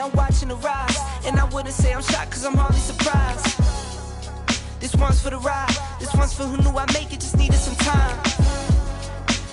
I'm watching the rise. And I wouldn't say I'm shocked, cause I'm hardly surprised. This one's for the ride. This one's for who knew I'd make it, just needed some time.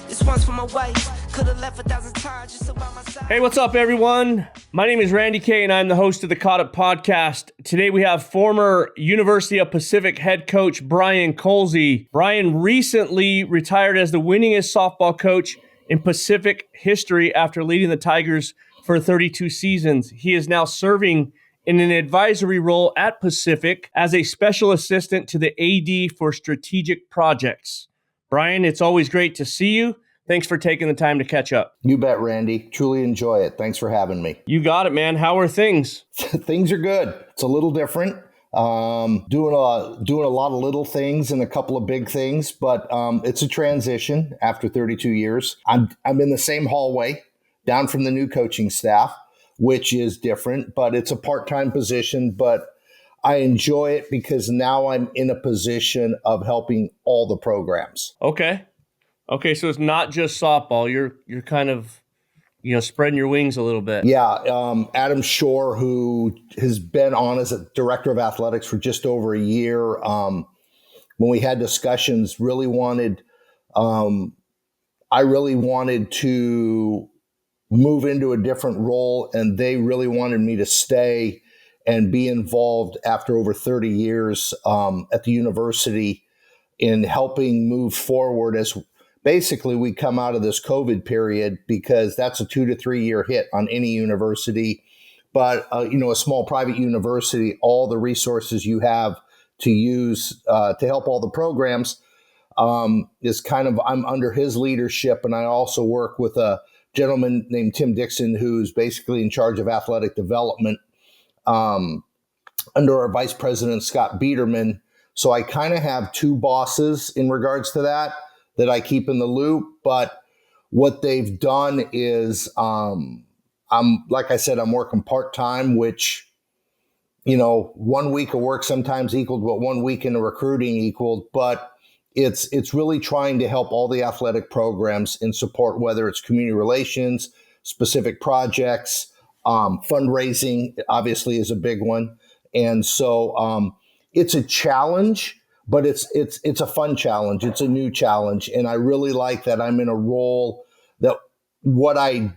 This one's for my wife. Could've left 1,000 times just about my side. Hey, what's up, everyone? My name is Randy Kaye, and I'm the host of the Caught Up podcast. Today we have former University of Pacific head coach Brian Kolze. Brian recently retired as the winningest softball coach in Pacific history after leading the Tigers for 32 seasons. He is now serving in an advisory role at Pacific as a special assistant to the AD for strategic projects. Brian, it's always great to see you. Thanks for taking the time to catch up. You bet, Randy. Truly enjoy it. Thanks for having me. You got it, man. How are things? Things are good. It's a little different. Doing a lot of little things and a couple of big things, but it's a transition after 32 years. I'm in the same hallway down from the new coaching staff, which is different, but it's a part-time position, but I enjoy it because now I'm in a position of helping all the programs. Okay, so it's not just softball. You're kind of, spreading your wings a little bit. Yeah, Adam Shore, who has been on as a director of athletics for just over a year, when we had discussions, I really wanted to move into a different role, and they really wanted me to stay and be involved after over 30 years at the university in helping move forward as basically we come out of this COVID period, because that's a 2 to 3 year hit on any university. But, a small private university, all the resources you have to use to help all the programs is kind of, I'm under his leadership. And I also work with a gentleman named Tim Dixon, who's basically in charge of athletic development under our vice president, Scott Biederman. So I kind of have two bosses in regards to that I keep in the loop. But what they've done is, like I said, I'm working part-time, which, 1 week of work sometimes equaled what 1 week in recruiting equaled, but it's really trying to help all the athletic programs in support, whether it's community relations, specific projects, fundraising obviously is a big one. And so it's a challenge, but it's a fun challenge. It's a new challenge. And I really like that I'm in a role that what I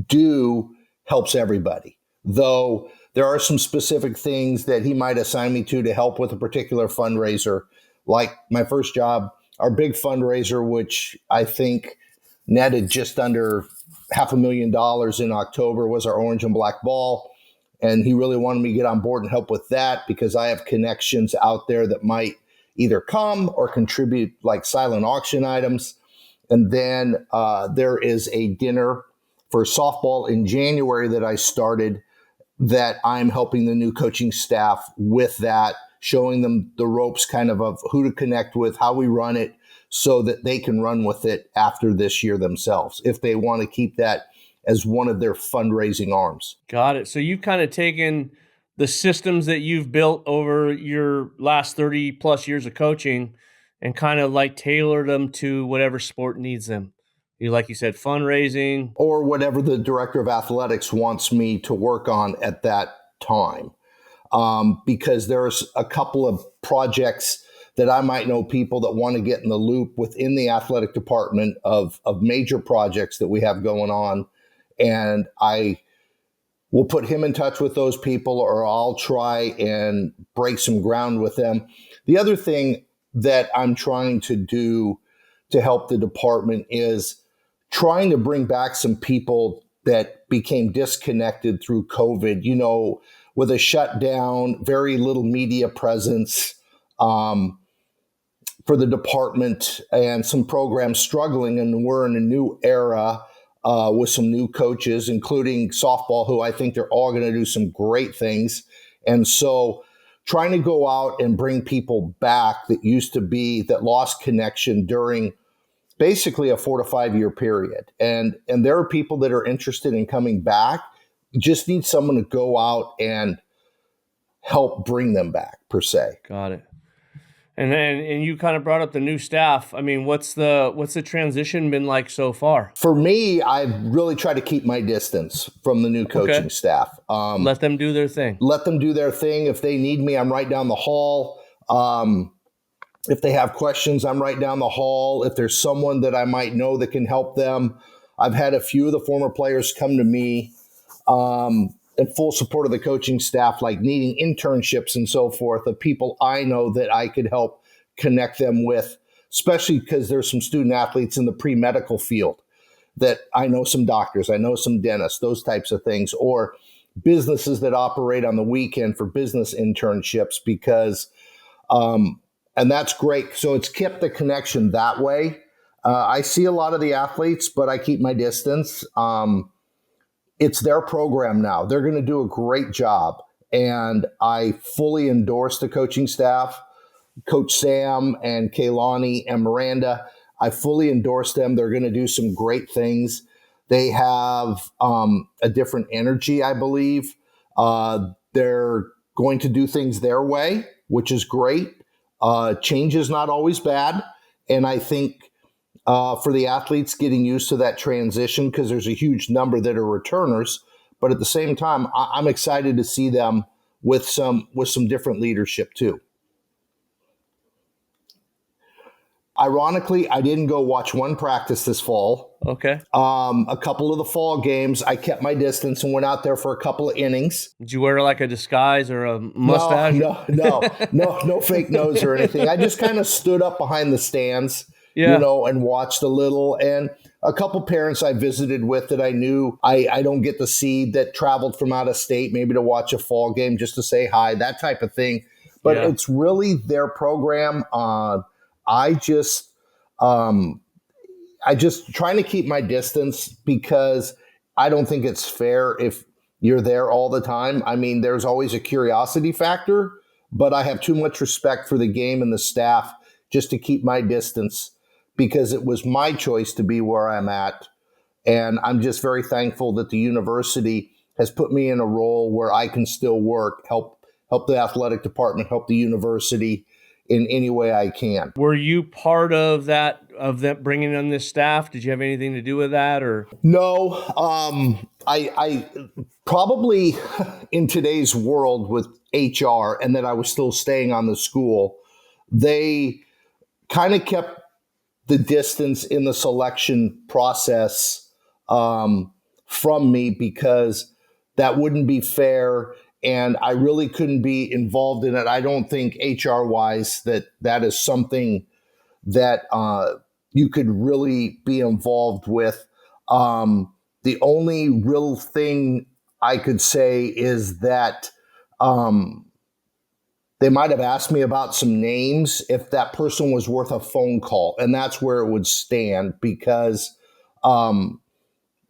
do helps everybody. Though there are some specific things that he might assign me to help with a particular fundraiser. Like my first job, our big fundraiser, which I think netted just under $500,000 in October, was our orange and black ball. And he really wanted me to get on board and help with that because I have connections out there that might either come or contribute, like silent auction items. And then there is a dinner for softball in January that I started that I'm helping the new coaching staff with that, showing them the ropes kind of who to connect with, how we run it, so that they can run with it after this year themselves, if they want to keep that as one of their fundraising arms. Got it. So you've kind of taken the systems that you've built over your last 30 plus years of coaching and kind of like tailored them to whatever sport needs them. Like you said, fundraising. Or whatever the director of athletics wants me to work on at that time. Because there's a couple of projects that I might know people that want to get in the loop within the athletic department of major projects that we have going on. And I will put him in touch with those people, or I'll try and break some ground with them. The other thing that I'm trying to do to help the department is trying to bring back some people that became disconnected through COVID, with a shutdown, very little media presence for the department, and some programs struggling. And we're in a new era with some new coaches, including softball, who I think they're all going to do some great things. And so trying to go out and bring people back that lost connection during basically a 4 to 5 year period. And there are people that are interested in coming back. You just need someone to go out and help bring them back, per se. Got it. And you kind of brought up the new staff. I mean, what's the transition been like so far? For me, I've really tried to keep my distance from the new coaching staff. Let them do their thing. Let them do their thing. If they need me, I'm right down the hall. If they have questions, I'm right down the hall. If there's someone that I might know that can help them, I've had a few of the former players come to me in full support of the coaching staff, like needing internships and so forth, of people I know that I could help connect them with, especially because there's some student athletes in the pre-medical field that I know some doctors, I know some dentists, those types of things, or businesses that operate on the weekend for business internships because and that's great. So it's kept the connection that way. I see a lot of the athletes, but I keep my distance. It's their program now. They're going to do a great job. And I fully endorse the coaching staff, Coach Sam and Kaylani and Miranda. I fully endorse them. They're going to do some great things. They have a different energy, I believe. They're going to do things their way, which is great. Change is not always bad. And I think for the athletes getting used to that transition, because there's a huge number that are returners. But at the same time, I'm excited to see them with some different leadership too. Ironically, I didn't go watch one practice this fall. Okay. A couple of the fall games, I kept my distance and went out there for a couple of innings. Did you wear like a disguise or a mustache? No fake nose or anything. I just kind of stood up behind the stands, and watched a little. And a couple parents I visited with that I knew I don't get to see, that traveled from out of state, maybe to watch a fall game just to say hi, that type of thing. But it's really their program. I just trying to keep my distance because I don't think it's fair if you're there all the time. I mean, there's always a curiosity factor, but I have too much respect for the game and the staff just to keep my distance because it was my choice to be where I'm at. And I'm just very thankful that the university has put me in a role where I can still work, help the athletic department, help the university in any way I can. Were you part of that bringing in this staff? Did you have anything to do with that, or no? I probably in today's world with HR, and that I was still staying on the school, they kind of kept the distance in the selection process from me because that wouldn't be fair. And I really couldn't be involved in it. I don't think HR-wise that is something that you could really be involved with. The only real thing I could say is that they might have asked me about some names if that person was worth a phone call. And that's where it would stand because of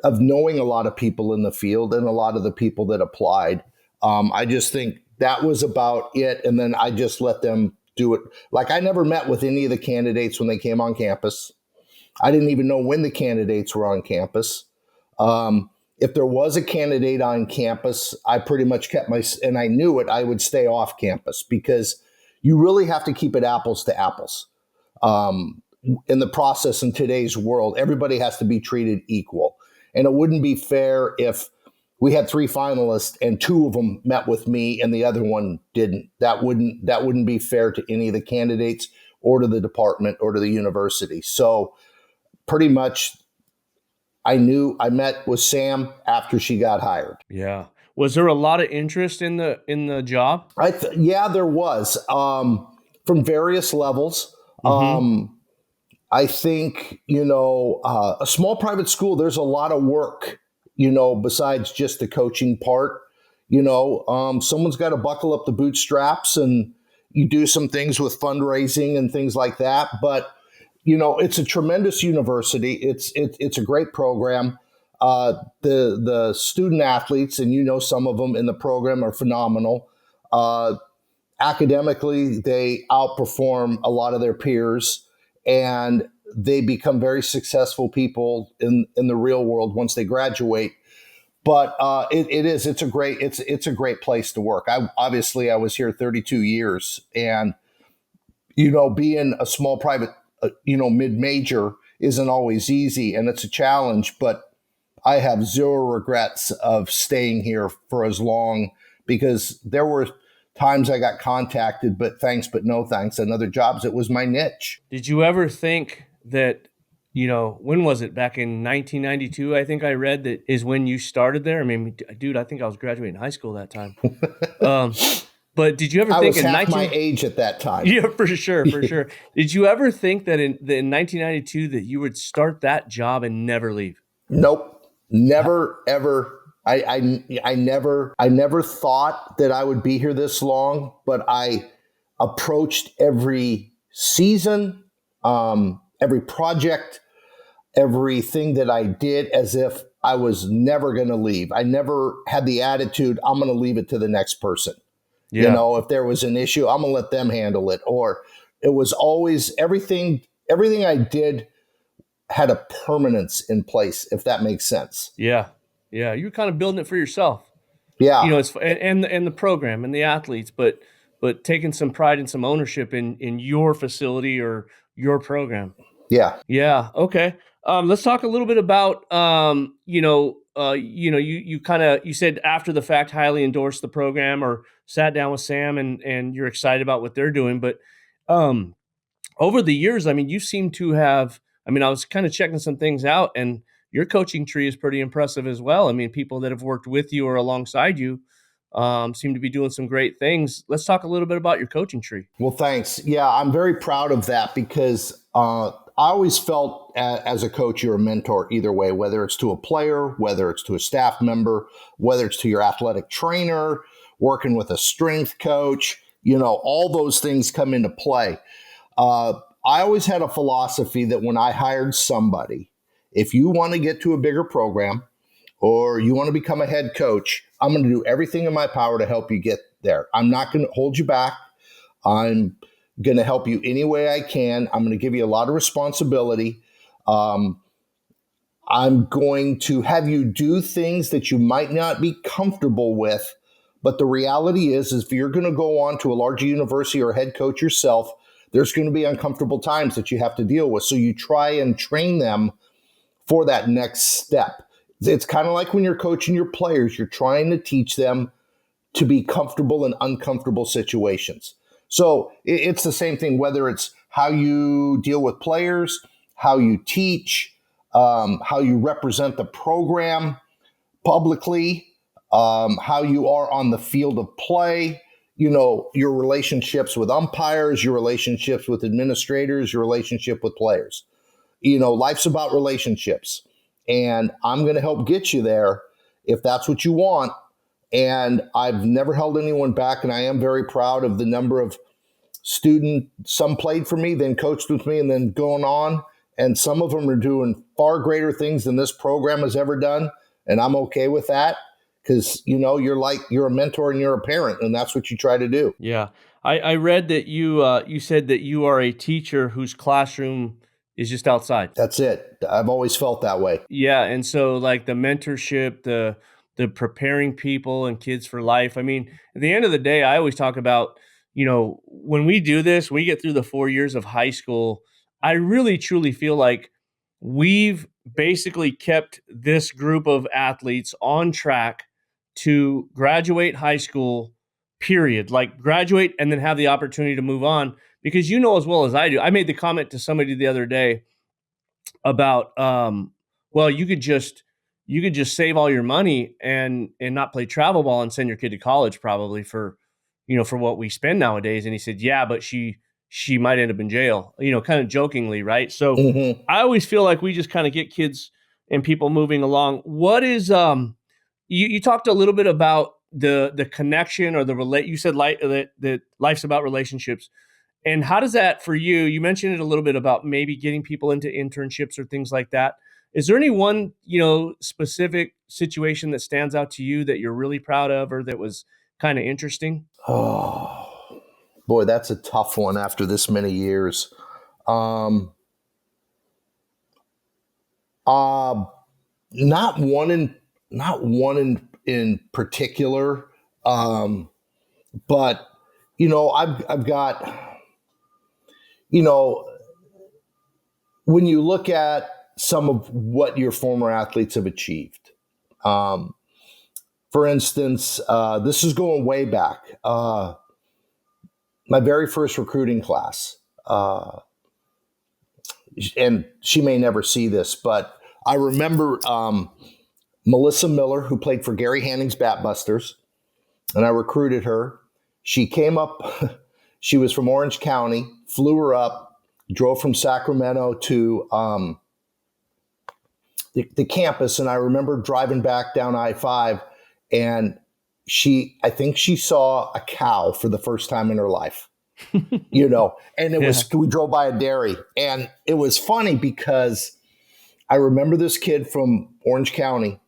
knowing a lot of people in the field and a lot of the people that applied. I just think that was about it. And then I just let them do it. Like I never met with any of the candidates when they came on campus. I didn't even know when the candidates were on campus. If there was a candidate on campus, I pretty much kept and I knew it, I would stay off campus because you really have to keep it apples to apples. In the process in today's world, everybody has to be treated equal. And it wouldn't be fair if we had 3 finalists and 2 of them met with me and the other one didn't. That wouldn't be fair to any of the candidates or to the department or to the university. So pretty much I met with Sam after she got hired. Yeah. Was there a lot of interest in the job? Yeah, there was from various levels. Mm-hmm. I think, a small private school, there's a lot of work, besides just the coaching part. Someone's got to buckle up the bootstraps and you do some things with fundraising and things like that. But, it's a tremendous university. It's a great program. The student athletes, and some of them in the program are phenomenal. Academically, they outperform a lot of their peers, and they become very successful people in the real world once they graduate. But it's a great place to work. I was here 32 years, and being a small private, mid-major isn't always easy, and it's a challenge, but I have zero regrets of staying here for as long, because there were times I got contacted, but thanks, but no thanks, and other jobs. It was my niche. Did you ever think that, when was it? Back in 1992, I think I read that is when you started there. I mean, dude, I think I was graduating high school that time. But did you ever think I was in half my age at that time? Yeah, for sure. Did you ever think that in 1992 that you would start that job and never leave? Nope. Never, ever. I never thought that I would be here this long, but I approached every season, every project, everything that I did as if I was never going to leave. I never had the attitude, I'm going to leave it to the next person. Yeah. If there was an issue, I'm going to let them handle it. Or it was always everything I did had a permanence in place, if that makes sense. Yeah. Yeah. You're kind of building it for yourself. Yeah. It's and the program and the athletes, but taking some pride and some ownership in your facility or your program. Yeah. Yeah. Okay. Let's talk a little bit about, you said after the fact highly endorsed the program or sat down with Sam and you're excited about what they're doing. But over the years, I mean, you seem to have, I was kind of checking some things out, and your coaching tree is pretty impressive as well. I mean, people that have worked with you or alongside you seem to be doing some great things. Let's talk a little bit about your coaching tree. Well, thanks. Yeah, I'm very proud of that, because I always felt as a coach, you're a mentor either way, whether it's to a player, whether it's to a staff member, whether it's to your athletic trainer, working with a strength coach, all those things come into play. I always had a philosophy that when I hired somebody, if you want to get to a bigger program or you want to become a head coach, I'm going to do everything in my power to help you get there. I'm not going to hold you back. I'm going to help you any way I can. I'm going to give you a lot of responsibility. I'm going to have you do things that you might not be comfortable with. But the reality is if you're going to go on to a larger university or head coach yourself, there's going to be uncomfortable times that you have to deal with. So you try and train them for that next step. It's kind of like when you're coaching your players, you're trying to teach them to be comfortable in uncomfortable situations. So it's the same thing, whether it's how you deal with players, how you teach, how you represent the program publicly, how you are on the field of play, your relationships with umpires, your relationships with administrators, your relationship with players. Life's about relationships, and I'm going to help get you there if that's what you want. And I've never held anyone back, and I am very proud of the number of students. Some played for me, then coached with me, and then going on. And some of them are doing far greater things than this program has ever done. And I'm okay with that, because, you're a mentor and you're a parent, and that's what you try to do. Yeah. I read that you said that you are a teacher whose classroom is just outside. That's it. I've always felt that way. Yeah. And so like the mentorship, the preparing people and kids for life. At the end of the day, I always talk about, when we do this, we get through the 4 years of high school. I really truly feel like we've basically kept this group of athletes on track to graduate high school, period. Like graduate and then have the opportunity to move on. Because as well as I do, I made the comment to somebody the other day about, well, you could just save all your money and not play travel ball and send your kid to college probably for what we spend nowadays. And he said, yeah, but she might end up in jail, kind of jokingly. Right. So I always feel like we just kind of get kids and people moving along. What is, you talked a little bit about the connection or you said that life's about relationships. And how does that for you? You mentioned it a little bit about maybe getting people into internships or things like that. Is there any one, specific situation that stands out to you that you're really proud of or that was kind of interesting? Oh, boy, that's a tough one after this many years. Not one in particular. But, I've got you know, when you look at some of what your former athletes have achieved, for instance, this is going way back. My very first recruiting class, and she may never see this, but I remember Melissa Miller, who played for Gary Hanning's Batbusters, and I recruited her. She came up, she was from Orange County, flew her up, drove from Sacramento to the campus, and I remember driving back down I-5, and I think she saw a cow for the first time in her life, you know, and we drove by a dairy, and it was funny because I remember this kid from Orange County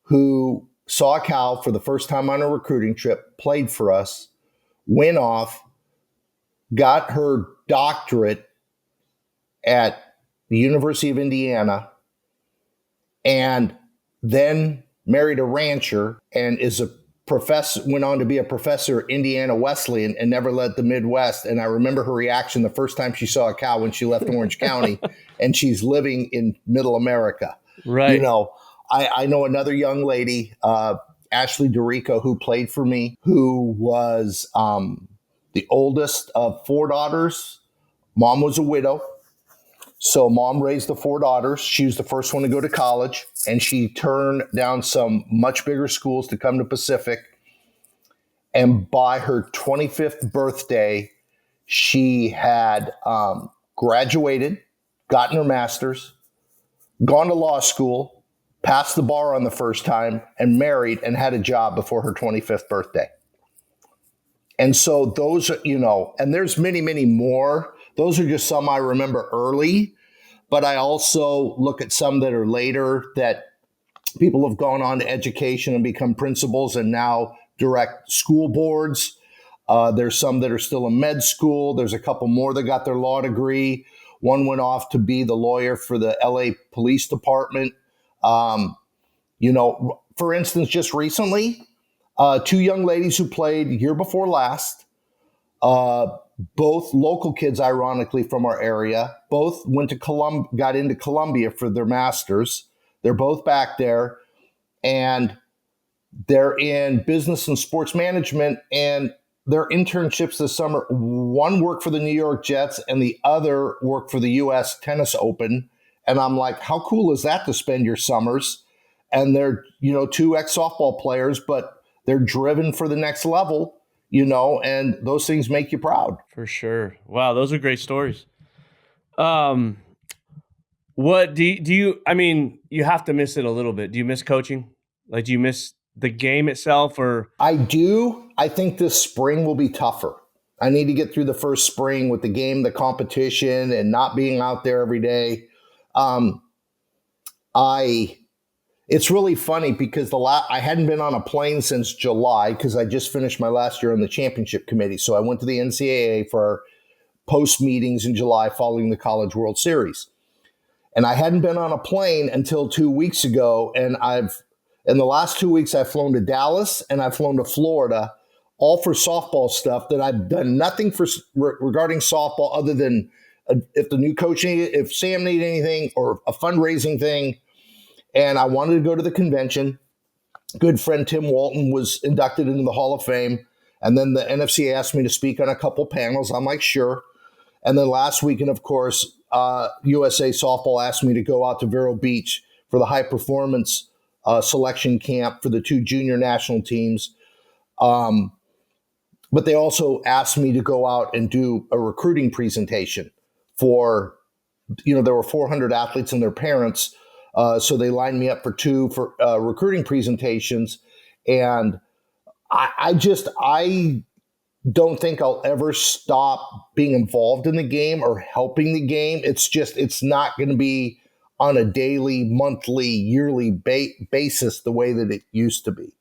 who saw a cow for the first time on a recruiting trip, played for us, went off, got her doctorate at the University of Indiana, and then married a rancher and is a professor, went on to be a professor at Indiana Wesleyan and never left the Midwest. And I remember her reaction the first time she saw a cow when she left Orange County, and she's living in middle America. Right. You know, I know another young lady, Ashley DeRico, who played for me, who was the oldest of 4 daughters. Mom was a widow. So mom raised the 4 daughters. She was the first one to go to college, and she turned down some much bigger schools to come to Pacific. And by her 25th birthday, she had graduated, gotten her master's, gone to law school, passed the bar on the first time, and married and had a job before her 25th birthday. And so those are, you know, and there's many, many more. Those are just some I remember early, but I also look at some that are later that people have gone on to education and become principals and now direct school boards. There's some that are still in med school. There's a couple more that got their law degree. One went off to be the lawyer for the LA Police Department. You know, for instance, just recently, 2 young ladies who played year before last, both local kids, ironically, from our area, both went to got into Columbia for their masters. They're both back there, and they're in business and sports management, and their internships this summer, one worked for the New York Jets and the other worked for the U.S. Tennis Open. And I'm like, how cool is that to spend your summers? And they're, you know, 2 ex-softball players, but they're driven for the next level, you know, and those things make you proud. For sure. Wow, those are great stories. What do you, I mean, you have to miss it a little bit. Do you miss coaching? Like, do you miss the game itself, or? I do. I think this spring will be tougher. I need to get through the first spring with the game, the competition, and not being out there every day. It's really funny because I hadn't been on a plane since July because I just finished my last year on the championship committee. So I went to the NCAA for our post meetings in July following the College World Series. And I hadn't been on a plane until 2 weeks ago. And in the last 2 weeks, I've flown to Dallas and I've flown to Florida, all for softball stuff that I've done nothing for regarding softball other than if the new coach needed, if Sam needed anything, or a fundraising thing. And I wanted to go to the convention. Good friend Tim Walton was inducted into the Hall of Fame. And then the NFC asked me to speak on a couple panels. I'm like, sure. And then last weekend, of course, USA Softball asked me to go out to Vero Beach for the high performance selection camp for the 2 junior national teams. But they also asked me to go out and do a recruiting presentation for, you know, there were 400 athletes and their parents. So they lined me up for 2 recruiting presentations. And I don't think I'll ever stop being involved in the game or helping the game. It's not going to be on a daily, monthly, yearly basis the way that it used to be.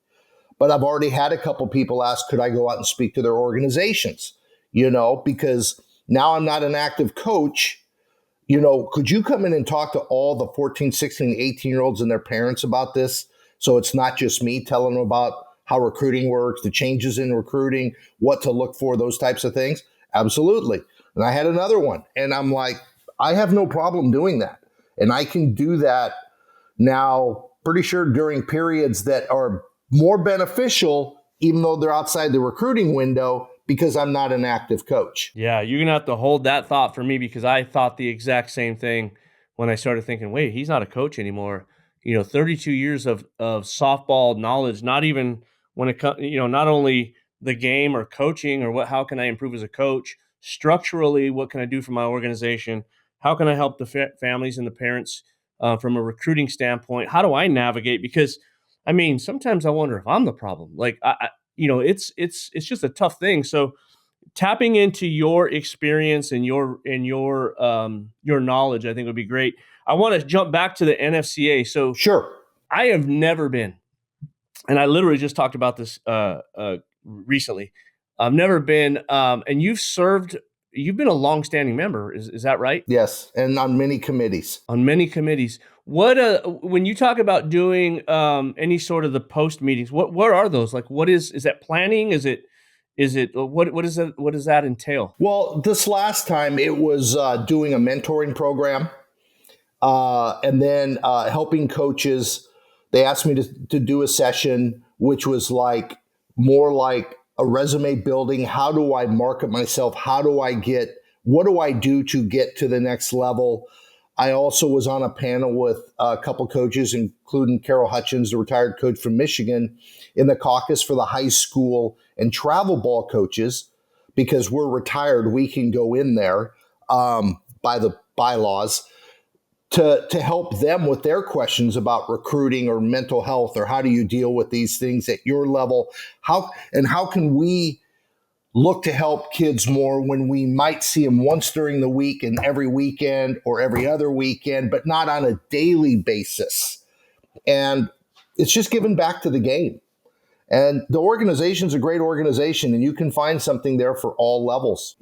But I've already had a couple people ask, could I go out and speak to their organizations? You know, because now I'm not an active coach. You know, could you come in and talk to all the 14, 16, 18-year-olds and their parents about this? So it's not just me telling them about how recruiting works, the changes in recruiting, what to look for, those types of things. Absolutely. And I had another one. And I'm like, I have no problem doing that. And I can do that now, pretty sure during periods that are more beneficial, even though they're outside the recruiting window, because I'm not an active coach. Yeah, you're going to have to hold that thought for me, because I thought the exact same thing when I started thinking, wait, he's not a coach anymore. 32 years of softball knowledge, not even when it comes, not only the game or coaching or how can I improve as a coach, structurally, what can I do for my organization? How can I help the families and the parents from a recruiting standpoint? How do I navigate? Because, sometimes I wonder if I'm the problem. Like, it's just a tough thing. So tapping into your experience and your knowledge, I think would be great. I want to jump back to the NFCA. So sure, I have never been, and I literally just talked about this recently. I've never been, and you've been a longstanding member. Is that right? Yes, and on many committees. On many committees. What when you talk about doing any sort of the post meetings, what are those? Like, what is that planning? Is it what does that entail? Well, this last time it was doing a mentoring program, and then helping coaches. They asked me to do a session, which was more like a resume building. How do I market myself? What do I do to get to the next level? I also was on a panel with a couple coaches, including Carol Hutchins, the retired coach from Michigan, in the caucus for the high school and travel ball coaches, because we're retired. We can go in there by the bylaws to help them with their questions about recruiting or mental health, or how do you deal with these things at your level? How can we look to help kids more when we might see them once during the week and every weekend or every other weekend, but not on a daily basis? And it's just giving back to the game. And the organization's a great organization, and you can find something there for all levels.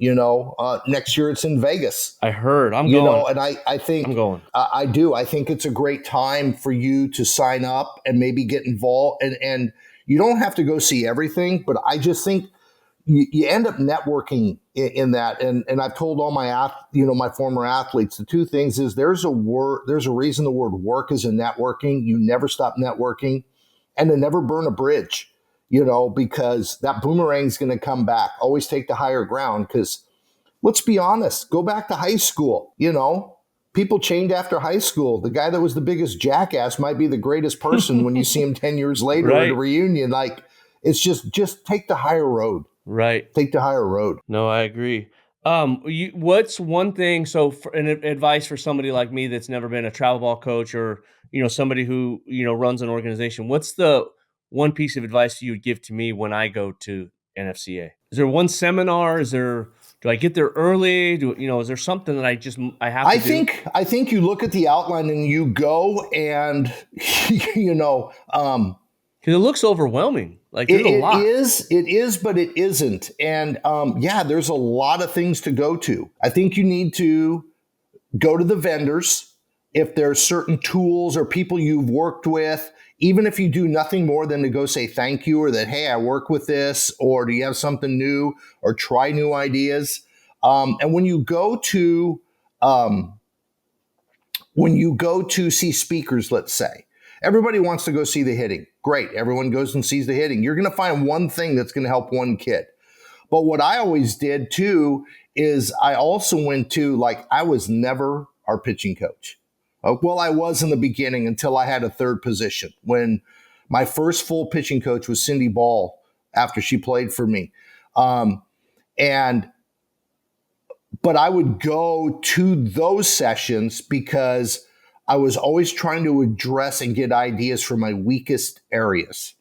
Next year it's in Vegas. I heard. I'm going. And I think I'm going. I do. I think it's a great time for you to sign up and maybe get involved. And you don't have to go see everything, but I just think you end up networking in that. And I've told all my my former athletes, the two things is there's a reason the word work is in networking. You never stop networking, and to never burn a bridge. Because that boomerang is going to come back. Always take the higher ground, because let's be honest, go back to high school. People chained after high school. The guy that was the biggest jackass might be the greatest person when you see him 10 years later right. at a reunion. It's just take the higher road. Right. Take the higher road. No, I agree. What's one thing, an advice for somebody like me that's never been a travel ball coach, or, somebody who, runs an organization, what's the one piece of advice you would give to me when I go to NFCA? Is there one seminar? Do I get there early? Is there something that I have to do? I think you look at the outline and you go and, because it looks overwhelming. Like there's a lot. It is, but it isn't. And there's a lot of things to go to. I think you need to go to the vendors. If there's certain tools or people you've worked with, even if you do nothing more than to go say thank you, or that, hey, I work with this, or do you have something new, or try new ideas. And when you go to see speakers, let's say, everybody wants to go see the hitting. Great. Everyone goes and sees the hitting. You're going to find one thing that's going to help one kid. But what I always did too is I also went to, I was never our pitching coach. Well, I was in the beginning until I had a third position, when my first full pitching coach was Cindy Ball after she played for me. But I would go to those sessions because I was always trying to address and get ideas for my weakest areas,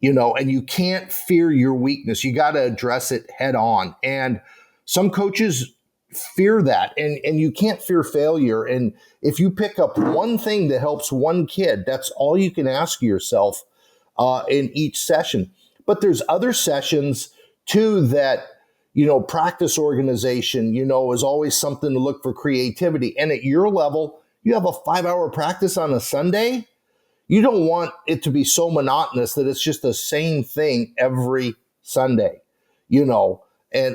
and you can't fear your weakness. You got to address it head on. And some coaches fear that, and you can't fear failure. And if you pick up one thing that helps one kid, that's all you can ask yourself in each session. But there's other sessions too that, practice organization, is always something to look for creativity. And at your level, you have a 5-hour practice on a Sunday. You don't want it to be so monotonous that it's just the same thing every Sunday,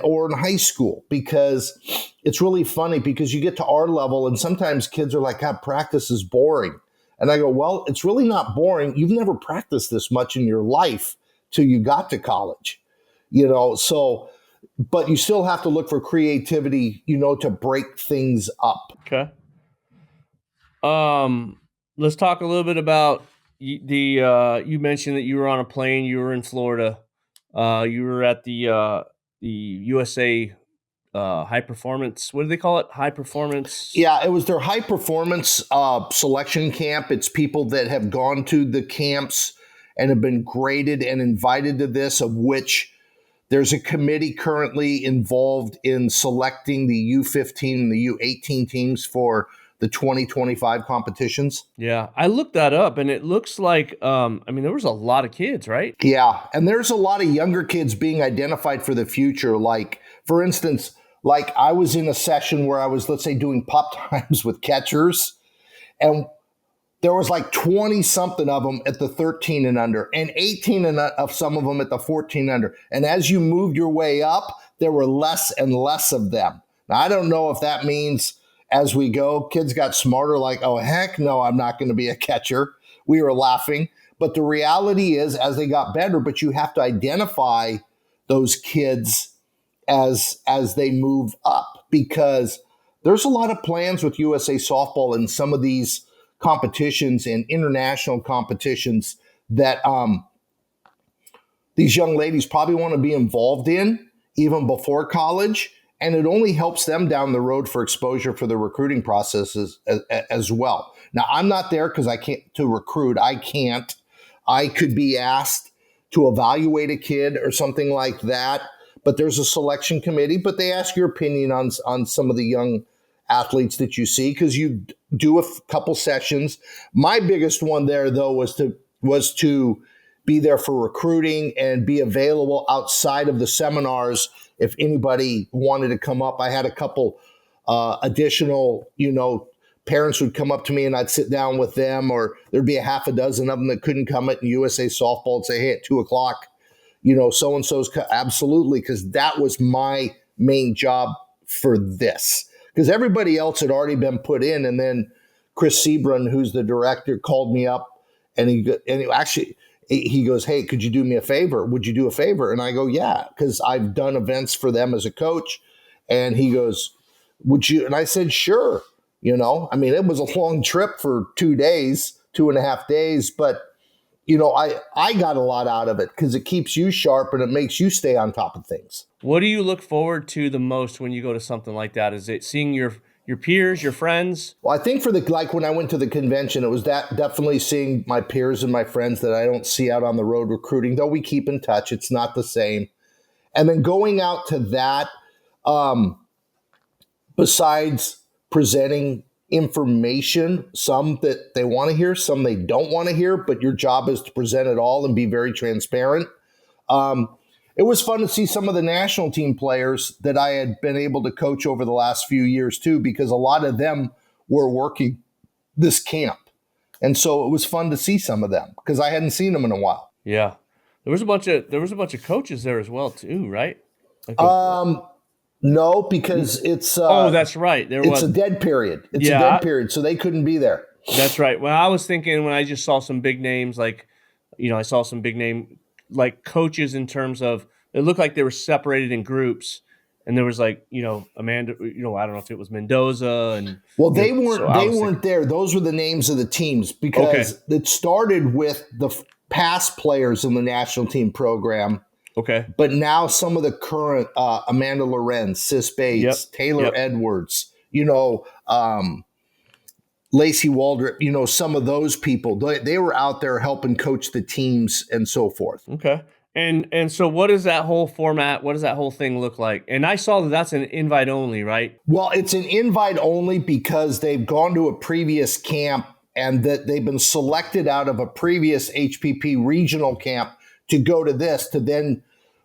or in high school, because it's really funny because you get to our level and sometimes kids are like, God, practice is boring. And I go, well, it's really not boring. You've never practiced this much in your life till you got to college, so, but you still have to look for creativity, to break things up. Okay. Let's talk a little bit about you mentioned that you were on a plane, you were in Florida. You were at the USA high performance. What do they call it? High performance. Yeah, it was their high performance selection camp. It's people that have gone to the camps and have been graded and invited to this, of which there's a committee currently involved in selecting the U15 and the U18 teams for the 2025 competitions. Yeah, I looked that up, and it looks like, there was a lot of kids, right? Yeah, and there's a lot of younger kids being identified for the future. Like, for instance, I was in a session where I was, let's say, doing pop times with catchers, and there was 20 something of them at the 13 and under, and 18 of some of them at the 14 under. And as you moved your way up, there were less and less of them. Now, I don't know if that means as we go, kids got smarter, oh, heck no, I'm not going to be a catcher. We were laughing. But the reality is, as they got better, but you have to identify those kids as they move up, because there's a lot of plans with USA Softball and some of these competitions and international competitions that these young ladies probably want to be involved in even before college. And it only helps them down the road for exposure for the recruiting processes as well. Now, I'm not there because I can't to recruit. I can't. I could be asked to evaluate a kid or something like that. But there's a selection committee, but they ask your opinion on some of the young athletes that you see, because you do a couple sessions. My biggest one there, though, was to be there for recruiting and be available outside of the seminars if anybody wanted to come up. I had a couple additional, parents would come up to me and I'd sit down with them, or there'd be a half a dozen of them that couldn't come at USA Softball and say, hey, at 2:00, so-and-so's absolutely, because that was my main job for this. Because everybody else had already been put in, and then Chris Sebron, who's the director, called me up, and he goes, hey, could you do me a favor? Would you do a favor? And I go, yeah, because I've done events for them as a coach. And he goes, would you? And I said, sure. It was a long trip for 2.5 days, but I got a lot out of it because it keeps you sharp and it makes you stay on top of things. What do you look forward to the most when you go to something like that? Is it seeing your peers, your friends? Well, I think for when I went to the convention, it was definitely seeing my peers and my friends that I don't see out on the road recruiting, though we keep in touch. It's not the same. And then going out to that, besides presenting information, some that they want to hear, some they don't want to hear, but your job is to present it all and be very transparent. It was fun to see some of the national team players that I had been able to coach over the last few years too, because a lot of them were working this camp. And so it was fun to see some of them because I hadn't seen them in a while. Yeah. There was a bunch of coaches there as well too, right? No, because it's that's right. It's a dead period. It's a dead period, so they couldn't be there. That's right. Well, I was thinking when I just saw some big names, I saw some big name coaches in terms of, it looked like they were separated in groups, and there was Amanda, I don't know if it was Mendoza and they weren't there. Those were the names of the teams because it started with the past players in the national team program. Okay. But now some of the current Amanda Lorenz, Sis Bates, Taylor Edwards, Lacey Waldrop, some of those people, they were out there helping coach the teams and so forth. Okay. And so what is that whole format? What does that whole thing look like? And I saw that's an invite only, right? Well, it's an invite only because they've gone to a previous camp and that they've been selected out of a previous HPP regional camp to go to this, to then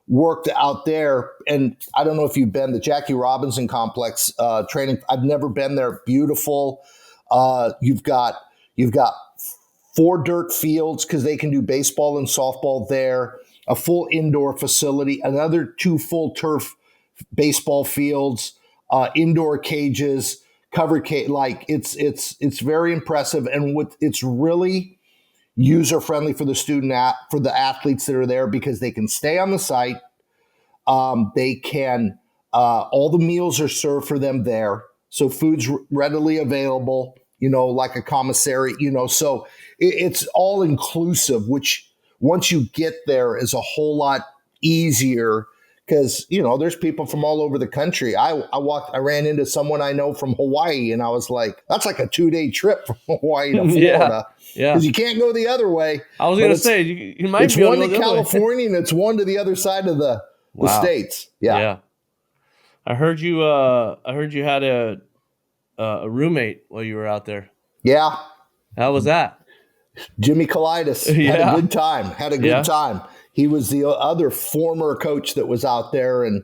work out there. And I don't know if you've been the Jackie Robinson complex training. I've never been there. Beautiful. You've got 4 dirt fields because they can do baseball and softball there, a full indoor facility, another 2 full turf baseball fields, indoor cages, covered cage. Like it's very impressive, and it's really user friendly for the for the athletes that are there, because they can stay on the site. They can all the meals are served for them there, so food's readily available. Like a commissary. So it's all inclusive, which once you get there is a whole lot easier. Because, there's people from all over the country. I ran into someone I know from Hawaii, and I was like, that's like a 2-day trip from Hawaii to Florida. Yeah. Because you can't go the other way. I was going to say, you might it's be able one to to go the other way. California, and it's one to the other side of the states. Yeah. I heard you had a roommate while you were out there. Yeah. How was that? Jimmy Colitis had a good time. Time. He was the other former coach that was out there, and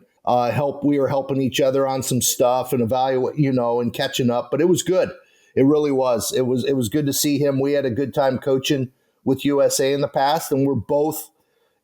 we were helping each other on some stuff and evaluate, and catching up. But it was good. It really was. It was good to see him. We had a good time coaching with USA in the past, and we're both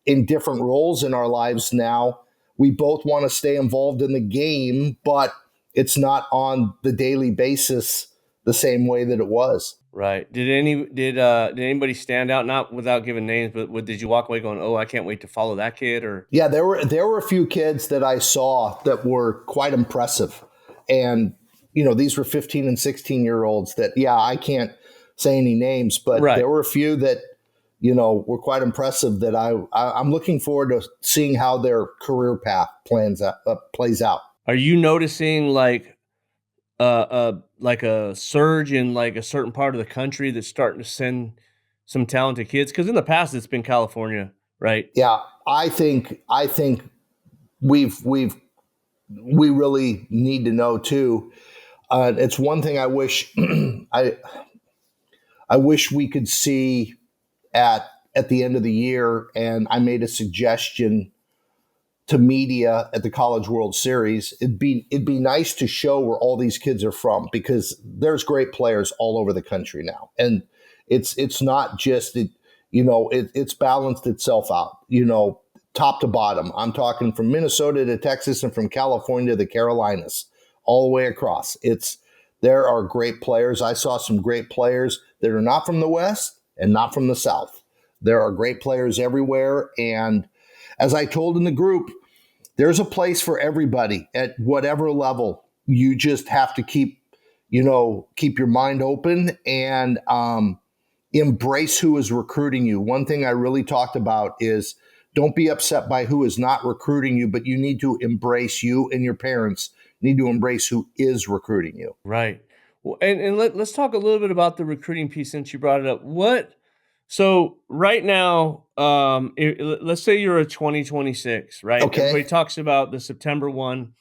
in different roles in our lives now. We both want to stay involved in the game, but it's not on the daily basis the same way that it was. Right. Did anybody stand out? Not without giving names, but did you walk away going, "Oh, I can't wait to follow that kid"? Or yeah, there were a few kids that I saw that were quite impressive, and these were 15 and 16-year-olds that I can't say any names, but there were a few that were quite impressive. That I'm looking forward to seeing how their career path plays out. Are you noticing like a surge in like a certain part of the country that's starting to send some talented kids? Because in the past it's been California, right? Yeah, I think we really need to know too. It's one thing I wish I wish we could see at the end of the year, and I made a suggestion to media at the College World Series. It'd be nice to show where all these kids are from, because there's great players all over the country now, and it's not just it's balanced itself out, top to bottom. I'm talking from Minnesota to Texas, and from California to the Carolinas, all the way across. There are great players. I saw some great players that are not from the West and not from the South. There are great players everywhere, and as I told in the group, there's a place for everybody at whatever level. You just have to keep your mind open and embrace who is recruiting you. One thing I really talked about is don't be upset by who is not recruiting you, but you need to embrace, you and your parents need to embrace who is recruiting you. Right. Well, and let's talk a little bit about the recruiting piece since you brought it up. So right now, let's say you're a 2026, right? Okay. Everybody talks about the September 1.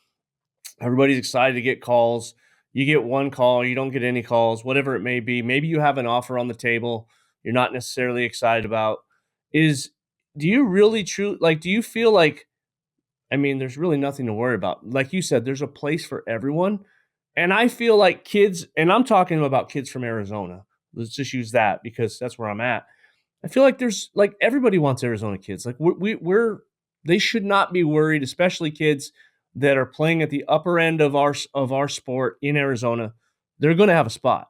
Everybody's excited to get calls. You get one call, you don't get any calls, whatever it may be. Maybe you have an offer on the table you're not necessarily excited about. Do you really do you feel like, there's really nothing to worry about. Like you said, there's a place for everyone. And I feel like kids, and I'm talking about kids from Arizona. Let's just use that because that's where I'm at. I feel like there's everybody wants Arizona kids. Like they should not be worried, especially kids that are playing at the upper end of our sport in Arizona. They're going to have a spot.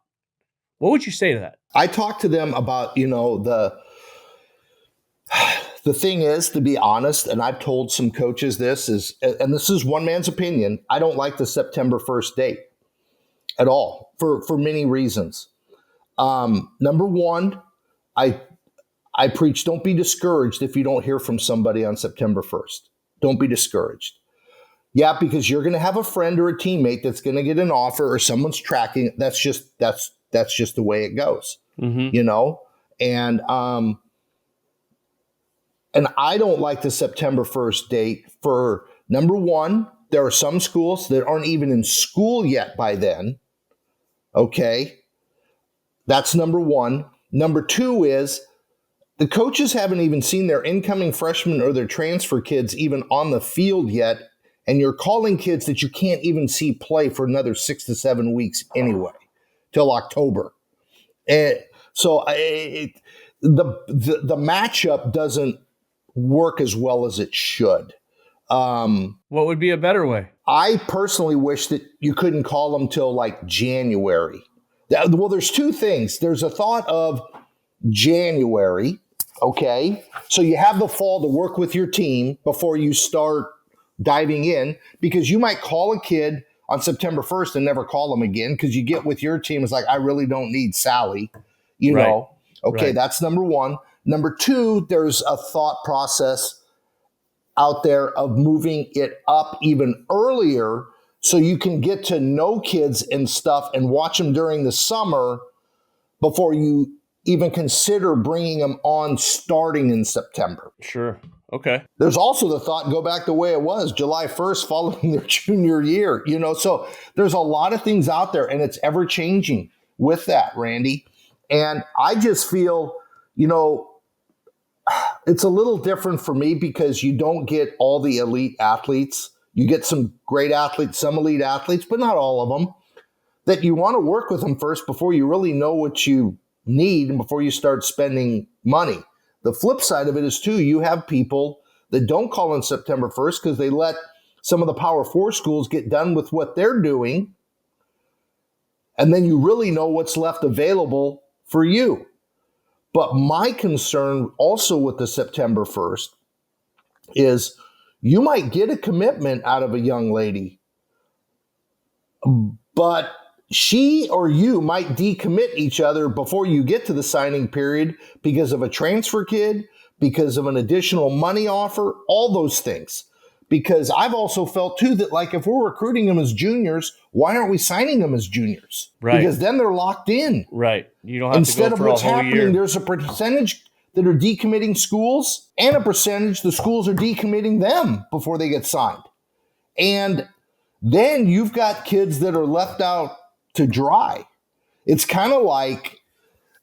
What would you say to that? I talked to them about, the thing is, to be honest, and I've told some coaches and this is one man's opinion, I don't like the September 1st date at all for many reasons. Number one, I preach, don't be discouraged if you don't hear from somebody on September 1st. Don't be discouraged. Yeah, because you're going to have a friend or a teammate that's going to get an offer, or someone's tracking. That's just the way it goes, And I don't like the September 1st date for, number one, there are some schools that aren't even in school yet by then. Okay. That's number one. Number two is the coaches haven't even seen their incoming freshmen or their transfer kids even on the field yet. And you're calling kids that you can't even see play for another 6 to 7 weeks anyway, till October. And so the matchup doesn't work as well as it should. What would be a better way? I personally wish that you couldn't call them till like January. Well, there's two things. There's a thought of January, okay? So you have the fall to work with your team before you start diving in, because you might call a kid on September 1st and never call them again because you get with your team. It's like, I really don't need Sally, you know? Okay, that's number one. Number two, there's a thought process out there of moving it up even earlier so you can get to know kids and stuff and watch them during the summer before you even consider bringing them on starting in September. Sure. Okay. There's also the thought, go back the way it was, July 1st following their junior year, you know? So there's a lot of things out there, and it's ever changing with that, Randy. And I just feel, you know, it's a little different for me because you don't get all the elite athletes. You get some great athletes, some elite athletes, but not all of them, that you want to work with them first before you really know what you need and before you start spending money. The flip side of it is, too, you have people that don't call on September 1st because they let some of the Power 4 schools get done with what they're doing, and then you really know what's left available for you. But my concern also with the September 1st is you might get a commitment out of a young lady, but she or you might decommit each other before you get to the signing period because of a transfer kid, because of an additional money offer, all those things. Because I've also felt, too, that, like, if we're recruiting them as juniors, why aren't we signing them as juniors? Right. Because then they're locked in. Right. You don't have to go for a whole year. Instead of what's happening, there's a percentage that are decommitting schools and a percentage the schools are decommitting them before they get signed. And then you've got kids that are left out to dry. It's kind of like,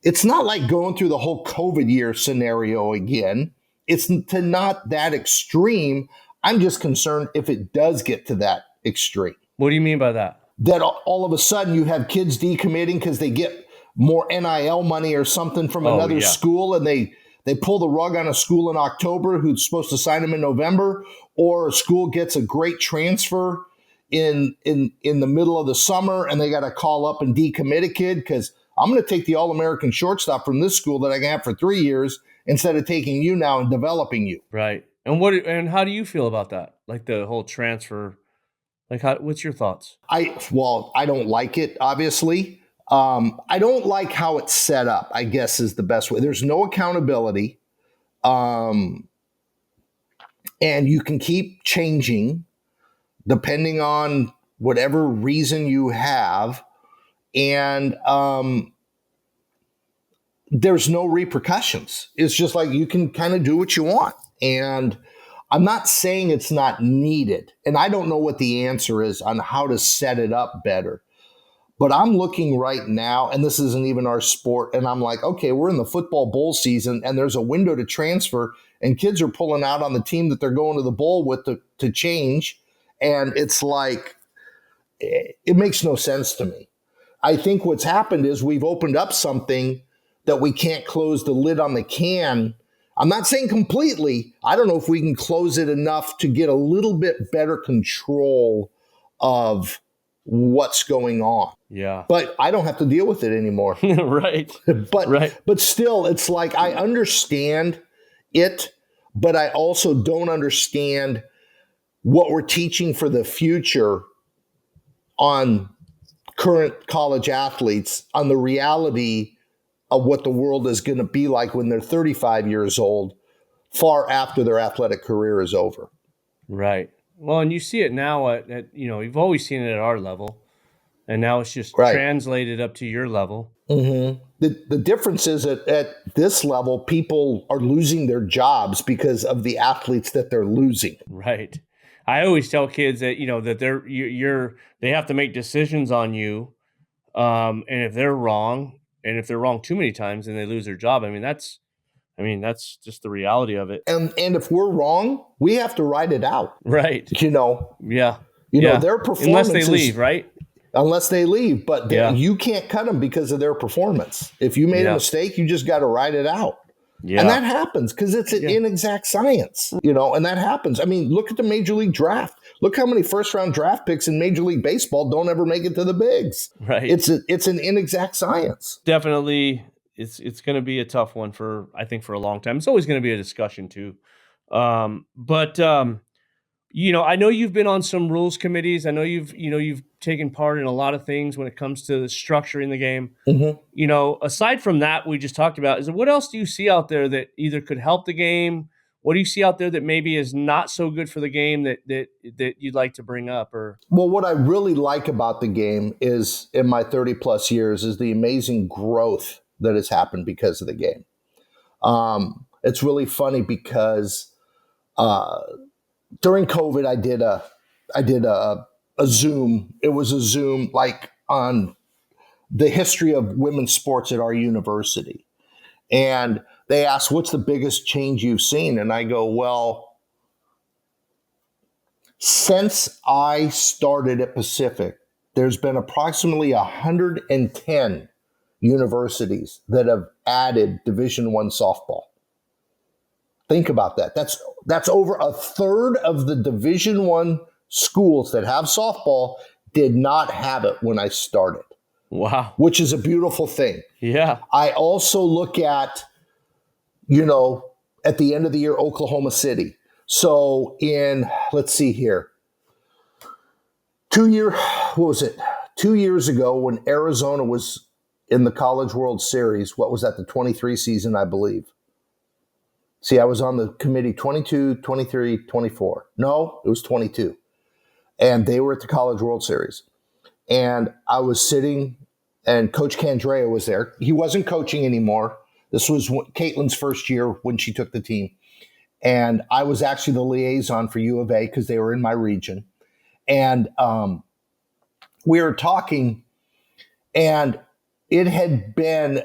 it's not like going through the whole COVID year scenario again. It's to not that extreme. I'm just concerned if it does get to that extreme. What do you mean by that? That all of a sudden you have kids decommitting because they get more NIL money or something from another school, and they pull the rug on a school in October who's supposed to sign them in November, or a school gets a great transfer in the middle of the summer and they got to call up and decommit a kid because I'm going to take the All-American shortstop from this school that I can have for 3 years instead of taking you now and developing you. Right. And how do you feel about that? Like the whole transfer, like what's your thoughts? I don't like it, obviously. I don't like how it's set up, I guess is the best way. There's no accountability. And you can keep changing depending on whatever reason you have. And there's no repercussions. It's just like you can kind of do what you want. And I'm not saying it's not needed. And I don't know what the answer is on how to set it up better. But I'm looking right now, and this isn't even our sport, and I'm like, okay, we're in the football bowl season, and there's a window to transfer, and kids are pulling out on the team that they're going to the bowl with to change. And it's like, it makes no sense to me. I think what's happened is we've opened up something that we can't close the lid on the can. I'm not saying completely. I don't know if we can close it enough to get a little bit better control of what's going on. Yeah. But I don't have to deal with it anymore. Right. But still, it's like I understand it, but I also don't understand what we're teaching for the future on current college athletes, on the reality of what the world is going to be like when they're 35 years old, far after their athletic career is over. Right. Well, and you see it now at you've always seen it at our level, and now it's just translated up to your level. Mm-hmm. The difference is that at this level, people are losing their jobs because of the athletes that they're losing. Right. I always tell kids that that they have to make decisions on you, and if they're wrong, and if they're wrong too many times, and they lose their job. That's just the reality of it. And if we're wrong, we have to ride it out. Right. Yeah. Their performance. Unless they leave, right? Unless they leave, but you can't cut them because of their performance. If you made a mistake, you just got to ride it out. Yeah. And that happens because it's an inexact science, and that happens. I mean, look at the Major League Draft. Look how many first-round draft picks in Major League Baseball don't ever make it to the bigs. Right. It's an inexact science. Definitely, it's going to be a tough one for a long time. It's always going to be a discussion too. But I know you've been on some rules committees. I know you've taken part in a lot of things when it comes to structuring the game. Mm-hmm. Aside from that, we just talked about, what else do you see out there that either could help the game? What do you see out there that maybe is not so good for the game that you'd like to bring up? Or well, what I really like about the game is, in my 30 plus years, is the amazing growth that has happened because of the game. It's really funny because during COVID, I did a Zoom. It was a Zoom like on the history of women's sports at our university. And they asked, what's the biggest change you've seen? And I go, well, since I started at Pacific, there's been approximately 110 universities that have added Division I softball. Think about that. That's over a third of the Division I schools that have softball did not have it when I started. Wow. Which is a beautiful thing. Yeah. I also look at, at the end of the year, Oklahoma City. So let's see here. 2 years ago when Arizona was in the College World Series, what was that, the 23 season, I believe. See, I was on the committee 22, 23, 24. No, it was 22. And they were at the College World Series. And I was sitting, and Coach Candrea was there. He wasn't coaching anymore. This was Caitlin's first year when she took the team. And I was actually the liaison for U of A because they were in my region. And we were talking, and it had been,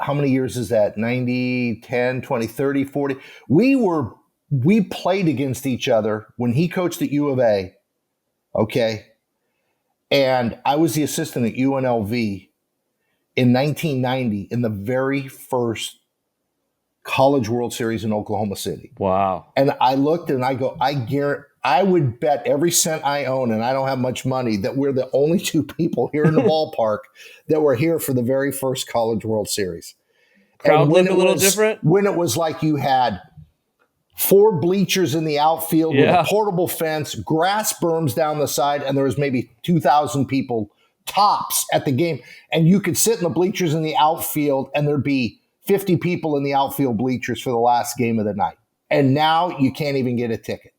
how many years is that? 90, 10, 20, 30, 40. We played against each other when he coached at U of A. Okay. And I was the assistant at UNLV in 1990 in the very first College World Series in Oklahoma City. Wow. And I looked and I go, I would bet every cent I own, and I don't have much money, that we're the only two people here in the ballpark that were here for the very first College World Series. Crowd looked a little different? When it was like you had 4 bleachers in the outfield with a portable fence, grass berms down the side, and there was maybe 2,000 people tops at the game. And you could sit in the bleachers in the outfield, and there'd be 50 people in the outfield bleachers for the last game of the night. And now you can't even get a ticket.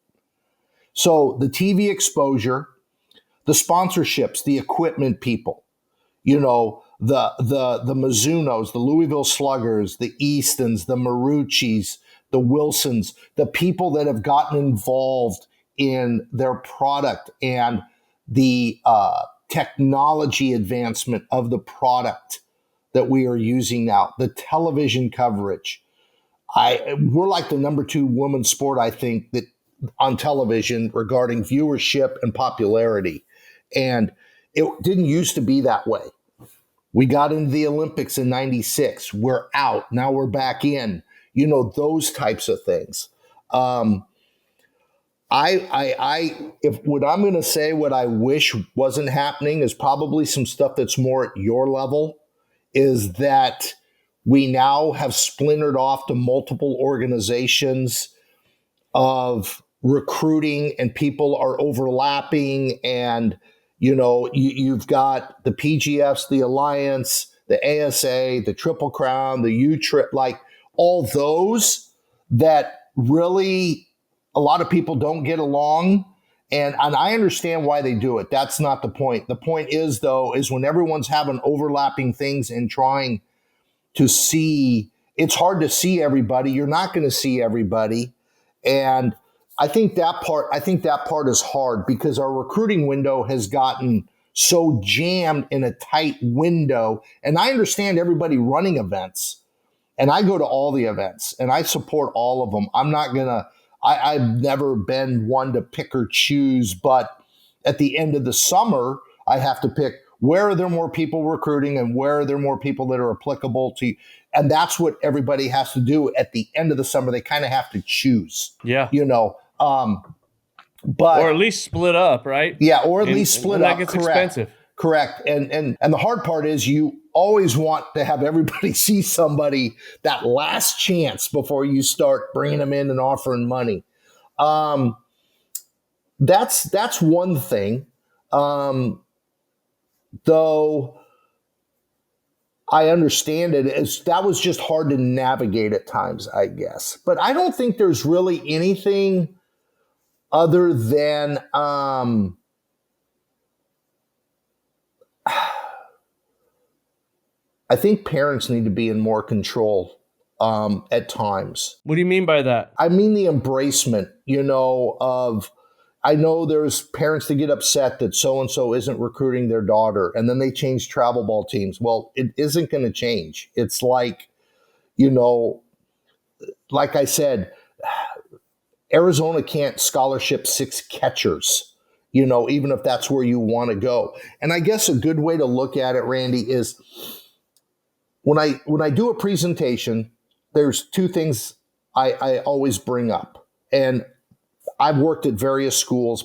So the TV exposure, the sponsorships, the equipment people, the Mizunos, the Louisville Sluggers, the Eastons, the Maruccis, the Wilsons, the people that have gotten involved in their product and the technology advancement of the product that we are using now, the television coverage. We're like the number 2 women's sport, I think, that on television regarding viewership and popularity. And it didn't used to be that way. We got into the Olympics in 96. We're out. Now we're back in. Those types of things. If what I'm going to say, what I wish wasn't happening is probably some stuff that's more at your level, is that we now have splintered off to multiple organizations of recruiting, and people are overlapping, and you've got the PGFs, the Alliance, the ASA, the Triple Crown, the U-Trip, like all those that really a lot of people don't get along. And I understand why they do it. That's not the point. The point is, though, is when everyone's having overlapping things and trying to see, it's hard to see everybody. You're not going to see everybody. And I think that part is hard because our recruiting window has gotten so jammed in a tight window. And I understand everybody running events, and I go to all the events and I support all of them. I've never been one to pick or choose, but at the end of the summer, I have to pick where are there more people recruiting and where are there more people that are applicable to And that's what everybody has to do at the end of the summer. They kind of have to choose. Yeah. But or at least split up, right? Yeah, or at least split up. That gets expensive. Correct. And the hard part is you always want to have everybody see somebody that last chance before you start bringing them in and offering money. That's one thing. Though I understand it, that was just hard to navigate at times, I guess. But I don't think there's really anything other than I think parents need to be in more control at times. What do you mean by that? I mean the embracement, of, I know there's parents that get upset that so-and-so isn't recruiting their daughter, and then they change travel ball teams. Well, it isn't going to change. It's like, like I said, Arizona can't scholarship 6 catchers, even if that's where you want to go. And I guess a good way to look at it, Randy, is when I do a presentation, there's 2 things I always bring up. And I've worked at various schools,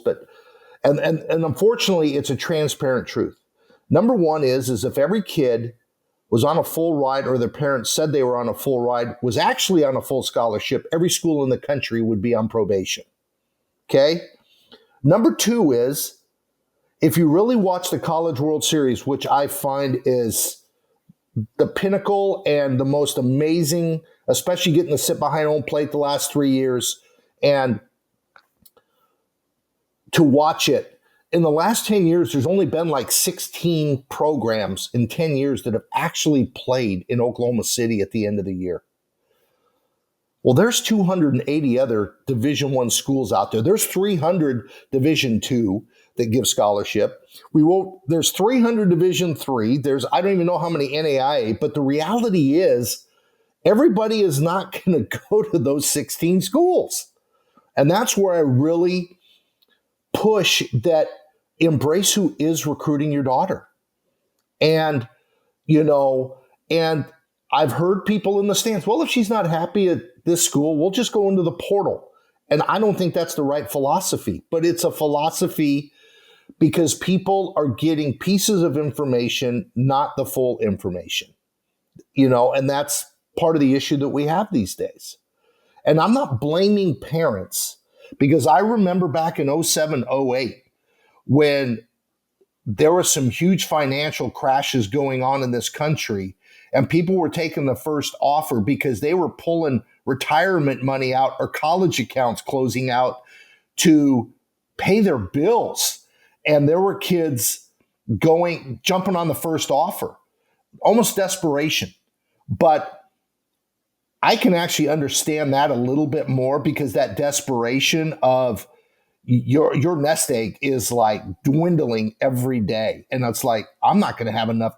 and unfortunately, it's a transparent truth. Number one is if every kid was on a full ride, or their parents said they were on a full ride, was actually on a full scholarship, every school in the country would be on probation. Okay? Number 2 is, if you really watch the College World Series, which I find is the pinnacle and the most amazing, especially getting to sit behind home plate the last 3 years, and to watch it. In the last 10 years, there's only been like 16 programs in 10 years that have actually played in Oklahoma City at the end of the year. Well, there's 280 other Division I schools out there. There's 300 Division II that give scholarship. There's 300 Division III. I don't even know how many NAIA, but the reality is everybody is not going to go to those 16 schools. And that's where I really push that, embrace who is recruiting your daughter. And, and I've heard people in the stands, well, if she's not happy at this school, we'll just go into the portal. And I don't think that's the right philosophy, but it's a philosophy because people are getting pieces of information, not the full information, and that's part of the issue that we have these days. And I'm not blaming parents, because I remember back in 07, 08, when there were some huge financial crashes going on in this country, and people were taking the first offer because they were pulling retirement money out or college accounts closing out to pay their bills. And there were kids jumping on the first offer, almost desperation. But I can actually understand that a little bit more, because that desperation of your nest egg is like dwindling every day. And it's like, I'm not going to have enough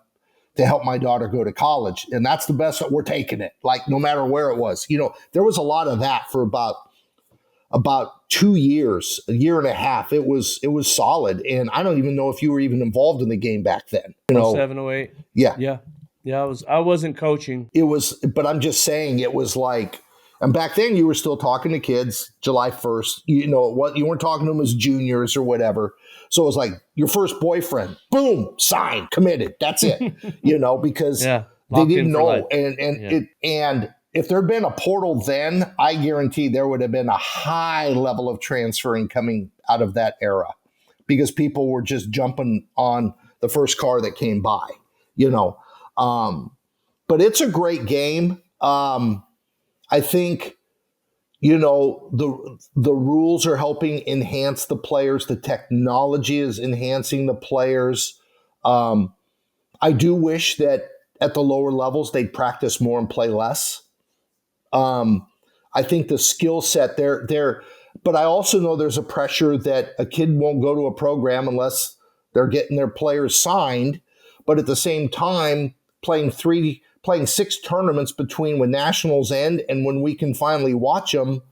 to help my daughter go to college. And that's the best that we're taking it. Like, no matter where it was, there was a lot of that for about 2 years, a year and a half. It was solid. And I don't even know if you were even involved in the game back then. 07, 08. Yeah. Yeah, I wasn't coaching. It was, but I'm just saying, it was like, and back then you were still talking to kids July 1st. You weren't talking to them as juniors or whatever. So it was like your first boyfriend, boom, signed, committed. That's it. Because they didn't know. And if there had been a portal then, I guarantee there would have been a high level of transferring coming out of that era, because people were just jumping on the first car that came by, but it's a great game. I think, the rules are helping enhance the players. The technology is enhancing the players. I do wish that at the lower levels, they'd practice more and play less. I think the skill set there, but I also know there's a pressure that a kid won't go to a program unless they're getting their players signed. But at the same time, playing 6 tournaments between when nationals end and when we can finally watch them,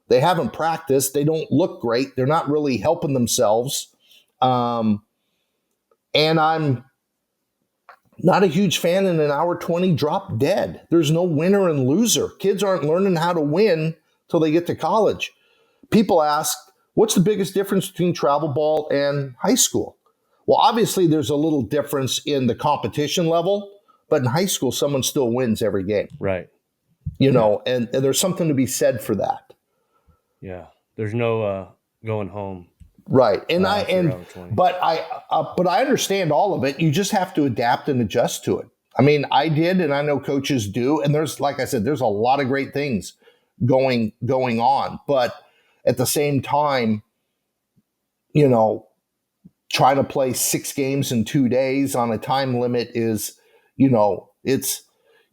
they haven't practiced. They don't look great. They're not really helping themselves. And I'm Not a huge fan in an hour 20 drop dead. There's no winner and loser. Kids aren't learning how to win till they get to college. People ask, what's the biggest difference between travel ball and high school? Well, obviously there's a little difference in the competition level, but in high school, someone still wins every game. Right. You know, and there's something to be said for that. Yeah. There's no going home. Right. But I understand all of it. You just have to adapt and adjust to it. I mean, I did, and I know coaches do. And there's, like I said, there's a lot of great things going on. But at the same time, you know, trying to play 6 games in 2 days on a time limit is, you know, it's,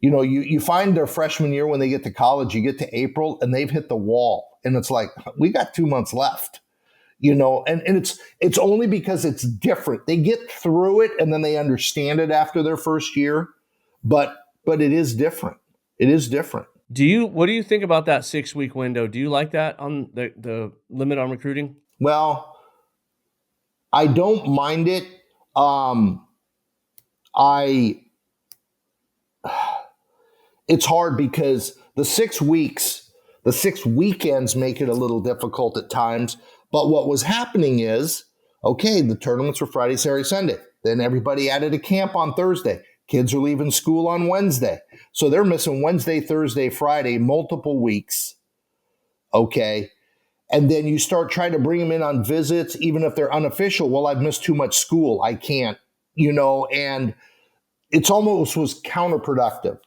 you know, you find their freshman year when they get to college, you get to April and they've hit the wall. And it's like, we got 2 months left. You know, and it's only because it's different. They get through it and then they understand it after their first year, but it is different. It is different. What do you think about that 6-week window? Do you like that on the limit on recruiting? Well, I don't mind it. It's hard because the 6 weeks, the 6 weekends make it a little difficult at times. But what was happening is, okay, the tournaments were Friday, Saturday, Sunday. Then everybody added a camp on Thursday. Kids are leaving school on Wednesday. So they're missing Wednesday, Thursday, Friday, multiple weeks. Okay. And then you start trying to bring them in on visits, even if they're unofficial. Well, I've missed too much school. I can't, you know, and it's almost was counterproductive.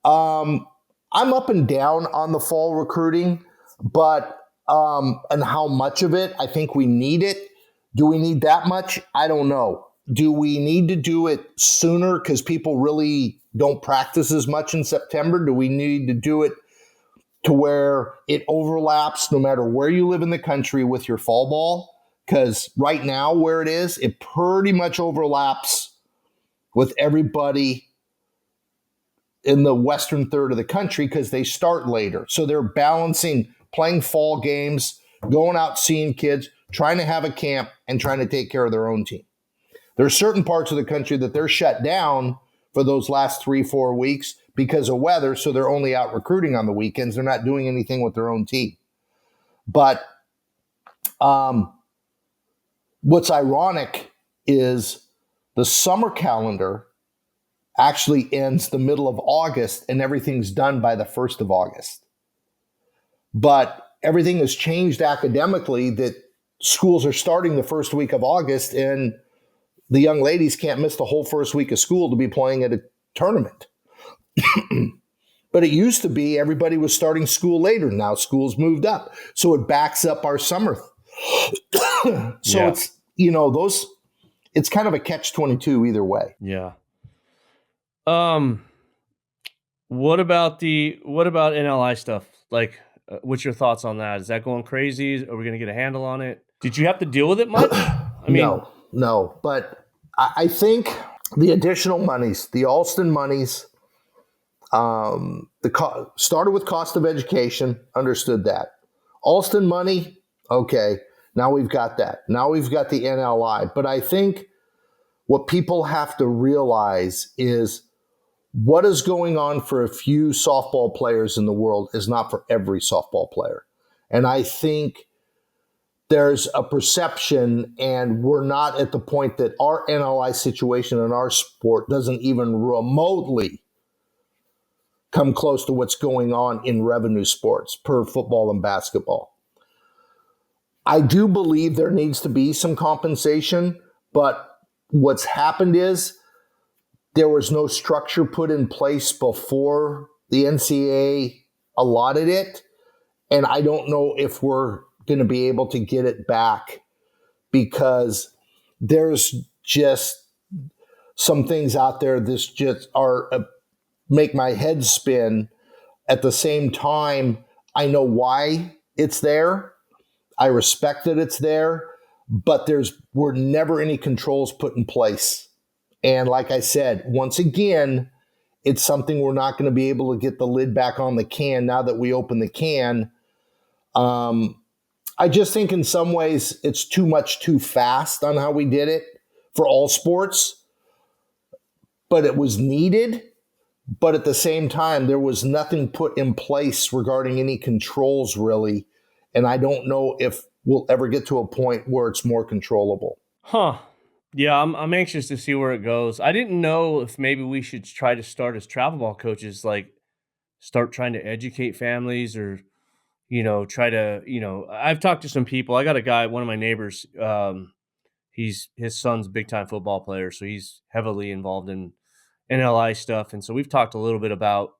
I'm up and down on the fall recruiting, but and how much of it, I think we need it. Do we need that much? I don't know. Do we need to do it sooner because people really don't practice as much in September? Do we need to do it to where it overlaps no matter where you live in the country with your fall ball? Because right now where it is, it pretty much overlaps with everybody in the western third of the country because they start later. So they're balancing playing fall games, going out seeing kids, trying to have a camp, and trying to take care of their own team. There are certain parts of the country that they're shut down for those last 3-4 weeks because of weather, so they're only out recruiting on the weekends. They're not doing anything with their own team. But what's ironic is the summer calendar actually ends the middle of August, and everything's done by the 1st of August. But everything has changed academically that schools are starting the first week of August and the young ladies can't miss the whole first week of school to be playing at a tournament. But it used to be everybody was starting school later. Now school's moved up. So it backs up our summer. It's, you know, it's kind of a catch-22 either way. Yeah. What about NLI stuff? Like, what's your thoughts on that? Is that going crazy? Are we going to get a handle on it? Did you have to deal with it much? No. But I think the additional monies, the Alston monies, started with cost of education, understood that. Alston money, okay, now we've got that. Now we've got the NLI. But I think what people have to realize is what is going on for a few softball players in the world is not for every softball player. And I think there's a perception, and we're not at the point that our NLI situation in our sport doesn't even remotely come close to what's going on in revenue sports per football and basketball. I do believe there needs to be some compensation, but what's happened is there was no structure put in place before the NCAA allotted it, and I don't know if we're going to be able to get it back because there's just some things out there that just are make my head spin. At the same time, I know why it's there. I respect that it's there, but were never any controls put in place. And like I said, once again, it's something we're not going to be able to get the lid back on the can now that we open the can. I just think in some ways it's too much too fast on how we did it for all sports. but it was needed. But at the same time, there was nothing put in place regarding any controls, really. And I don't know if we'll ever get to a point where it's more controllable. Huh. Yeah, I'm anxious to see where it goes. I didn't know if maybe we should try to start as travel ball coaches, like start trying to educate families or, try to, I've talked to some people. I got a guy, one of my neighbors, his son's a big time football player. So he's heavily involved in NLI stuff. And so we've talked a little bit about,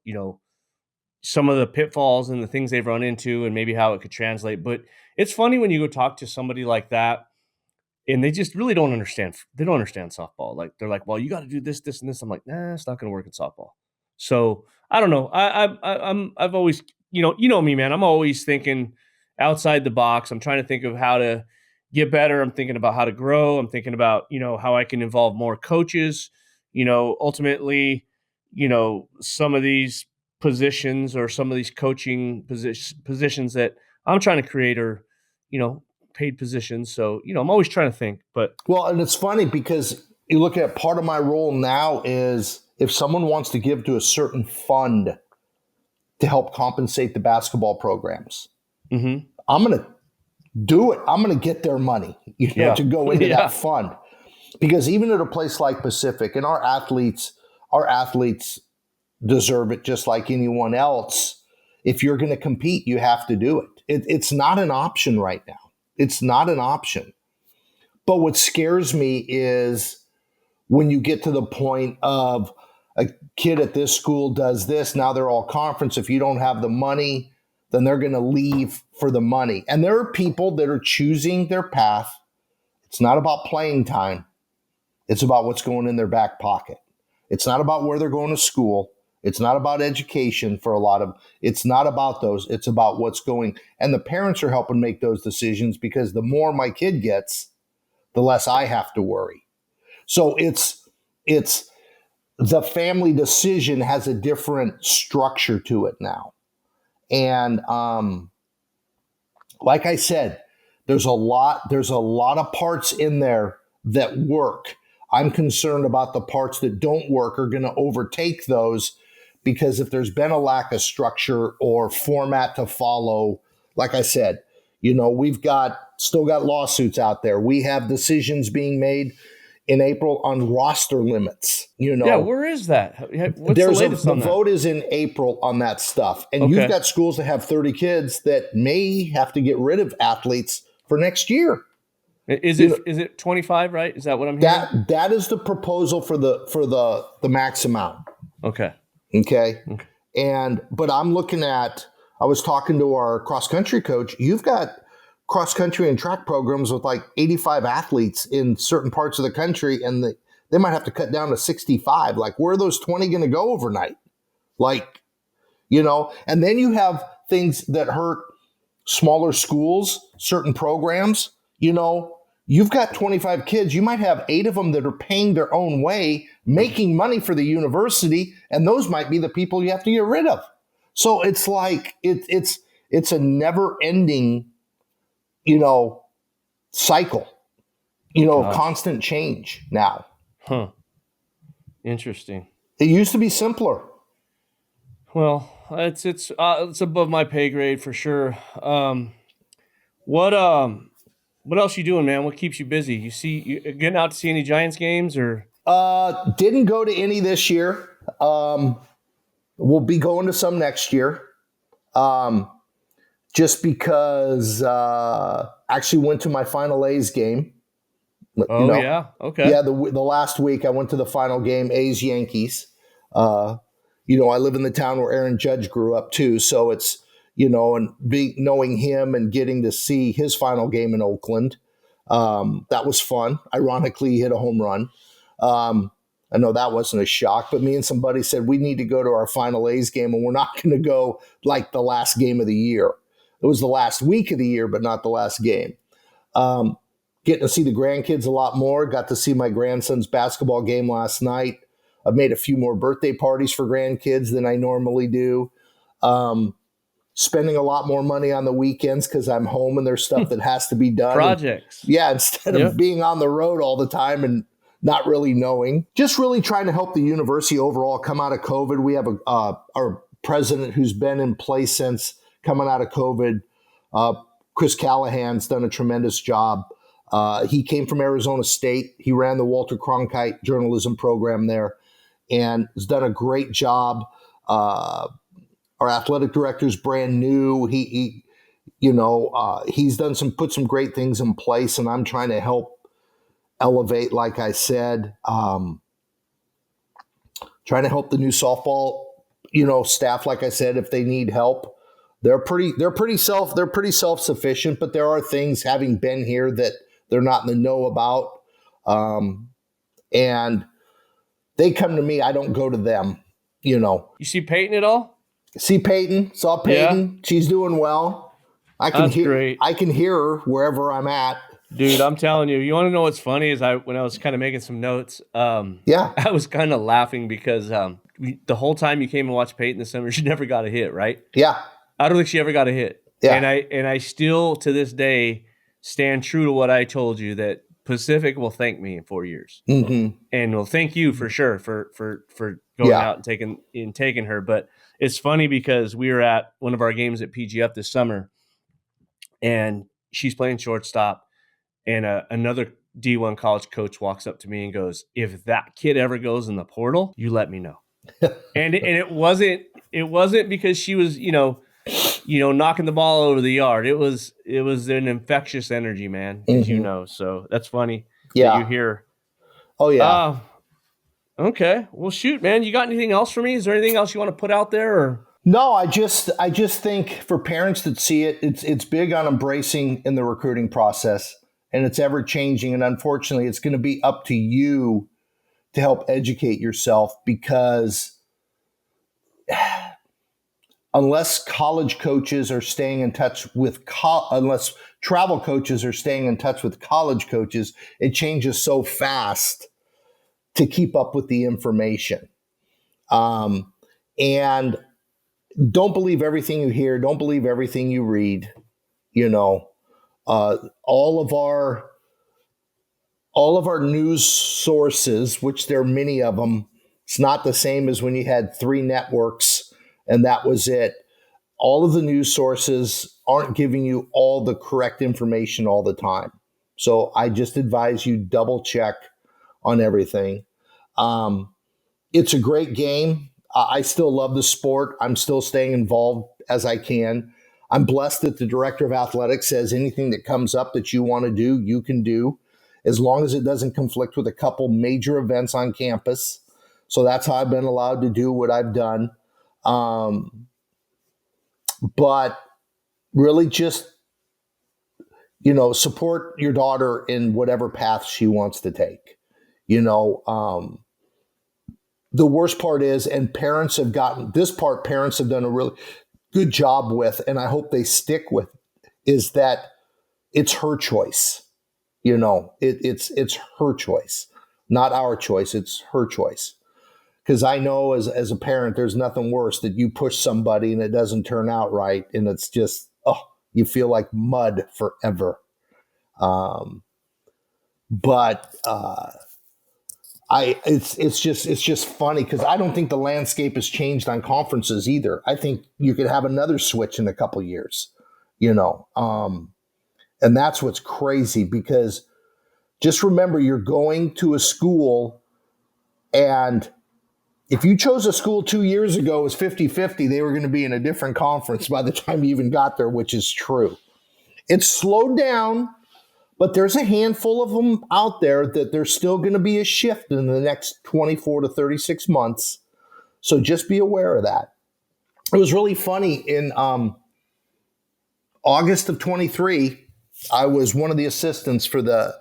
some of the pitfalls and the things they've run into and maybe how it could translate. But it's funny when you go talk to somebody like that and they just really don't understand. They don't understand softball. Like they're like, well, you got to do this, this, and this. I'm like, nah, it's not going to work in softball. So I don't know. I've always, you know me, man. I'm always thinking outside the box. I'm trying to think of how to get better. I'm thinking about how to grow. I'm thinking about, how I can involve more coaches. Ultimately, some of these positions or some of these coaching positions that I'm trying to create are, paid positions. So, I'm always trying to think, but. Well, and it's funny because you look at part of my role now is if someone wants to give to a certain fund to help compensate the basketball programs, I'm going to do it. I'm going to get their money, to go into that fund. Because even at a place like Pacific, and our athletes deserve it just like anyone else. If you're going to compete, you have to do it. It's not an option right now. It's not an option. But what scares me is when you get to the point of a kid at this school does this, now they're all conference. If you don't have the money, then they're going to leave for the money. And there are people that are choosing their path. It's not about playing time. It's about what's going in their back pocket. It's not about where they're going to school. It's not about education for a lot of, it's not about those. It's about what's going, and the parents are helping make those decisions because the more my kid gets, the less I have to worry. So it's the family decision has a different structure to it now. And like I said, there's a lot of parts in there that work. I'm concerned about the parts that don't work are going to overtake those, because if there's been a lack of structure or format to follow, like I said, we've still got lawsuits out there. We have decisions being made in April on roster limits. Yeah, where is that? What's the latest on that? The vote is in April on that stuff. And you've got schools that have 30 kids that may have to get rid of athletes for next year. Is it 25, right? Is that what I'm hearing? That is the proposal for the max amount. Okay. But I'm looking at, I was talking to our cross country coach. You've got cross country and track programs with like 85 athletes in certain parts of the country, and they might have to cut down to 65. Like, where are those 20 going to go overnight? Like, and then you have things that hurt smaller schools, certain programs. You've got 25 kids. You might have 8 of them that are paying their own way, making money for the university, and those might be the people you have to get rid of. So it's like it's a never-ending, cycle, of constant change now. Huh. Interesting. It used to be simpler. Well, it's above my pay grade for sure. What else you doing, man? What keeps you busy? You getting out to see any Giants games or? Didn't go to any this year. We'll be going to some next year. Just because actually went to my final A's game. Yeah. Okay. Yeah, the last week I went to the final game, A's Yankees. I live in the town where Aaron Judge grew up too, so it's and knowing him and getting to see his final game in Oakland, that was fun. Ironically, he hit a home run. I know that wasn't a shock, but me and some buddies said we need to go to our final A's game, and we're not going to go like the last game of the year. It was the last week of the year, but not the last game. Getting to see the grandkids a lot more. Got to see my grandson's basketball game last night. I've made a few more birthday parties for grandkids than I normally do. Spending a lot more money on the weekends because I'm home and there's stuff that has to be done. Projects. Instead of being on the road all the time and not really knowing. Just really trying to help the university overall come out of COVID. We have our president who's been in place since coming out of COVID. Chris Callahan's done a tremendous job. He came from Arizona State. He ran the Walter Cronkite journalism program there and has done a great job. Our athletic director is brand new. He's put some great things in place, and I'm trying to help elevate, like I said, trying to help the new softball, staff. Like I said, if they need help, they're pretty self-sufficient, but there are things, having been here, that they're not in the know about. And they come to me. I don't go to them, You see Peyton at all? Saw Peyton. Yeah. She's doing well. That's great. I can hear her wherever I'm at. Dude, I'm telling you, you want to know what's funny is when I was kind of making some notes, I was kind of laughing because the whole time you came and watched Peyton this summer, she never got a hit, right? Yeah. I don't think she ever got a hit. Yeah. And I still, to this day, stand true to what I told you, that Pacific will thank me in 4 years. Mm-hmm. And will thank you for sure for going out and taking her. But it's funny because we were at one of our games at PGF this summer, and she's playing shortstop, and another D1 college coach walks up to me and goes, "If that kid ever goes in the portal, you let me know." and it wasn't because she was knocking the ball over the yard. It was an infectious energy, man, as So that's funny. Yeah, that you hear. Oh yeah. Okay. Well, shoot, man. You got anything else for me? Is there anything else you want to put out there? Or? No, I just think for parents that see it, it's big on embracing in the recruiting process, and it's ever changing. And unfortunately, it's going to be up to you to help educate yourself, because unless college coaches are staying in touch with unless travel coaches are staying in touch with college coaches, it changes so fast to keep up with the information. And don't believe everything you hear. Don't believe everything you read. All of our news sources, which there are many of them, it's not the same as when you had 3 networks and that was it. All of the news sources aren't giving you all the correct information all the time. So I just advise you double check on everything. It's a great game. I still love the sport. I'm still staying involved as I can. I'm blessed that the director of athletics says anything that comes up that you want to do, you can do, as long as it doesn't conflict with a couple major events on campus. So that's how I've been allowed to do what I've done. But really just, support your daughter in whatever path she wants to take. The worst part is, and parents have done a really good job with, and I hope they stick with, is that it's her choice. It's her choice, not our choice. It's her choice. Because I know as a parent, there's nothing worse that you push somebody and it doesn't turn out right. And it's just, you feel like mud forever. It's just funny because I don't think the landscape has changed on conferences either. I think you could have another switch in a couple years, and that's what's crazy, because just remember, you're going to a school, and if you chose a school 2 years ago, it was 50-50, they were going to be in a different conference by the time you even got there, which is true. It's slowed down, but there's a handful of them out there that there's still going to be a shift in the next 24 to 36 months. So just be aware of that. It was really funny. In August of 23, I was one of the assistants for the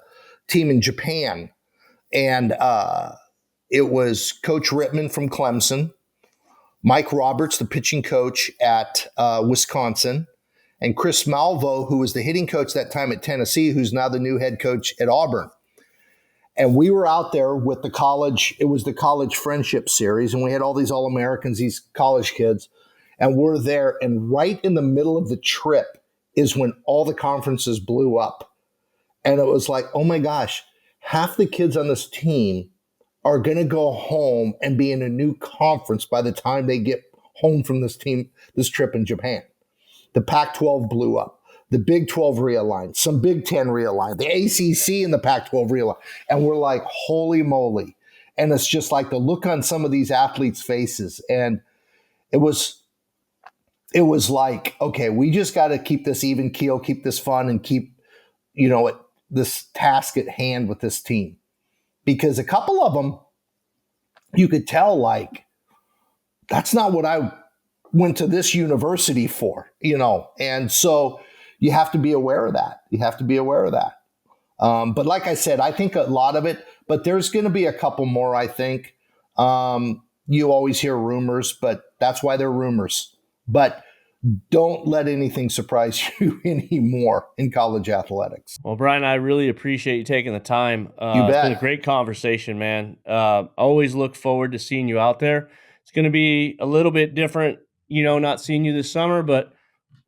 team in Japan. And it was Coach Rittman from Clemson, Mike Roberts, the pitching coach at Wisconsin, and Chris Malvo, who was the hitting coach that time at Tennessee, who's now the new head coach at Auburn. And we were out there with the college. It was the college friendship series, and we had all these All-Americans, these college kids, and we're there. And right in the middle of the trip is when all the conferences blew up. And it was like, oh my gosh, half the kids on this team are going to go home and be in a new conference by the time they get home from this trip in Japan. The Pac-12 blew up. The Big 12 realigned. Some Big 10 realigned. The ACC and the Pac-12 realigned. And we're like, holy moly. And it's just like the look on some of these athletes' faces. And it was like, okay, we just got to keep this even keel, keep this fun, and keep, this task at hand with this team. Because a couple of them, you could tell, like, that's not what I went to this university for, And so you have to be aware of that. But like I said, I think a lot of it, but there's going to be a couple more, I think. You always hear rumors, but that's why they're rumors. But don't let anything surprise you anymore in college athletics. Well, Brian, I really appreciate you taking the time. You bet. It's been a great conversation, man. Always look forward to seeing you out there. It's going to be a little bit different, not seeing you this summer, but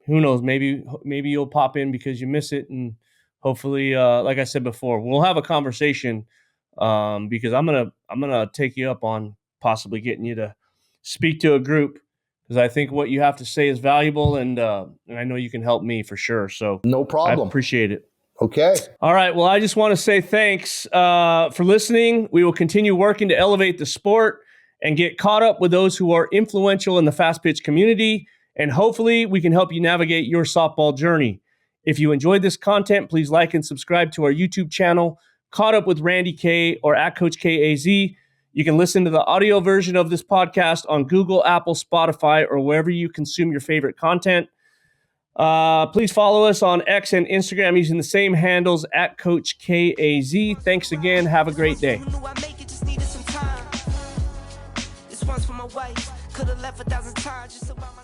who knows? Maybe you'll pop in because you miss it, and hopefully, like I said before, we'll have a conversation because I'm gonna take you up on possibly getting you to speak to a group. Because I think what you have to say is valuable, and I know you can help me for sure. So no problem. I appreciate it. Okay. All right. Well, I just want to say thanks for listening. We will continue working to elevate the sport and get caught up with those who are influential in the fast pitch community. And hopefully we can help you navigate your softball journey. If you enjoyed this content, please like and subscribe to our YouTube channel, Caught Up with Randy Kaye or at Coach KAZ. You can listen to the audio version of this podcast on Google, Apple, Spotify, or wherever you consume your favorite content. Please follow us on X and Instagram using the same handles at Coach KAZ. Thanks again. Have a great day. This one's for my wife. Could have left 1,000 times just about my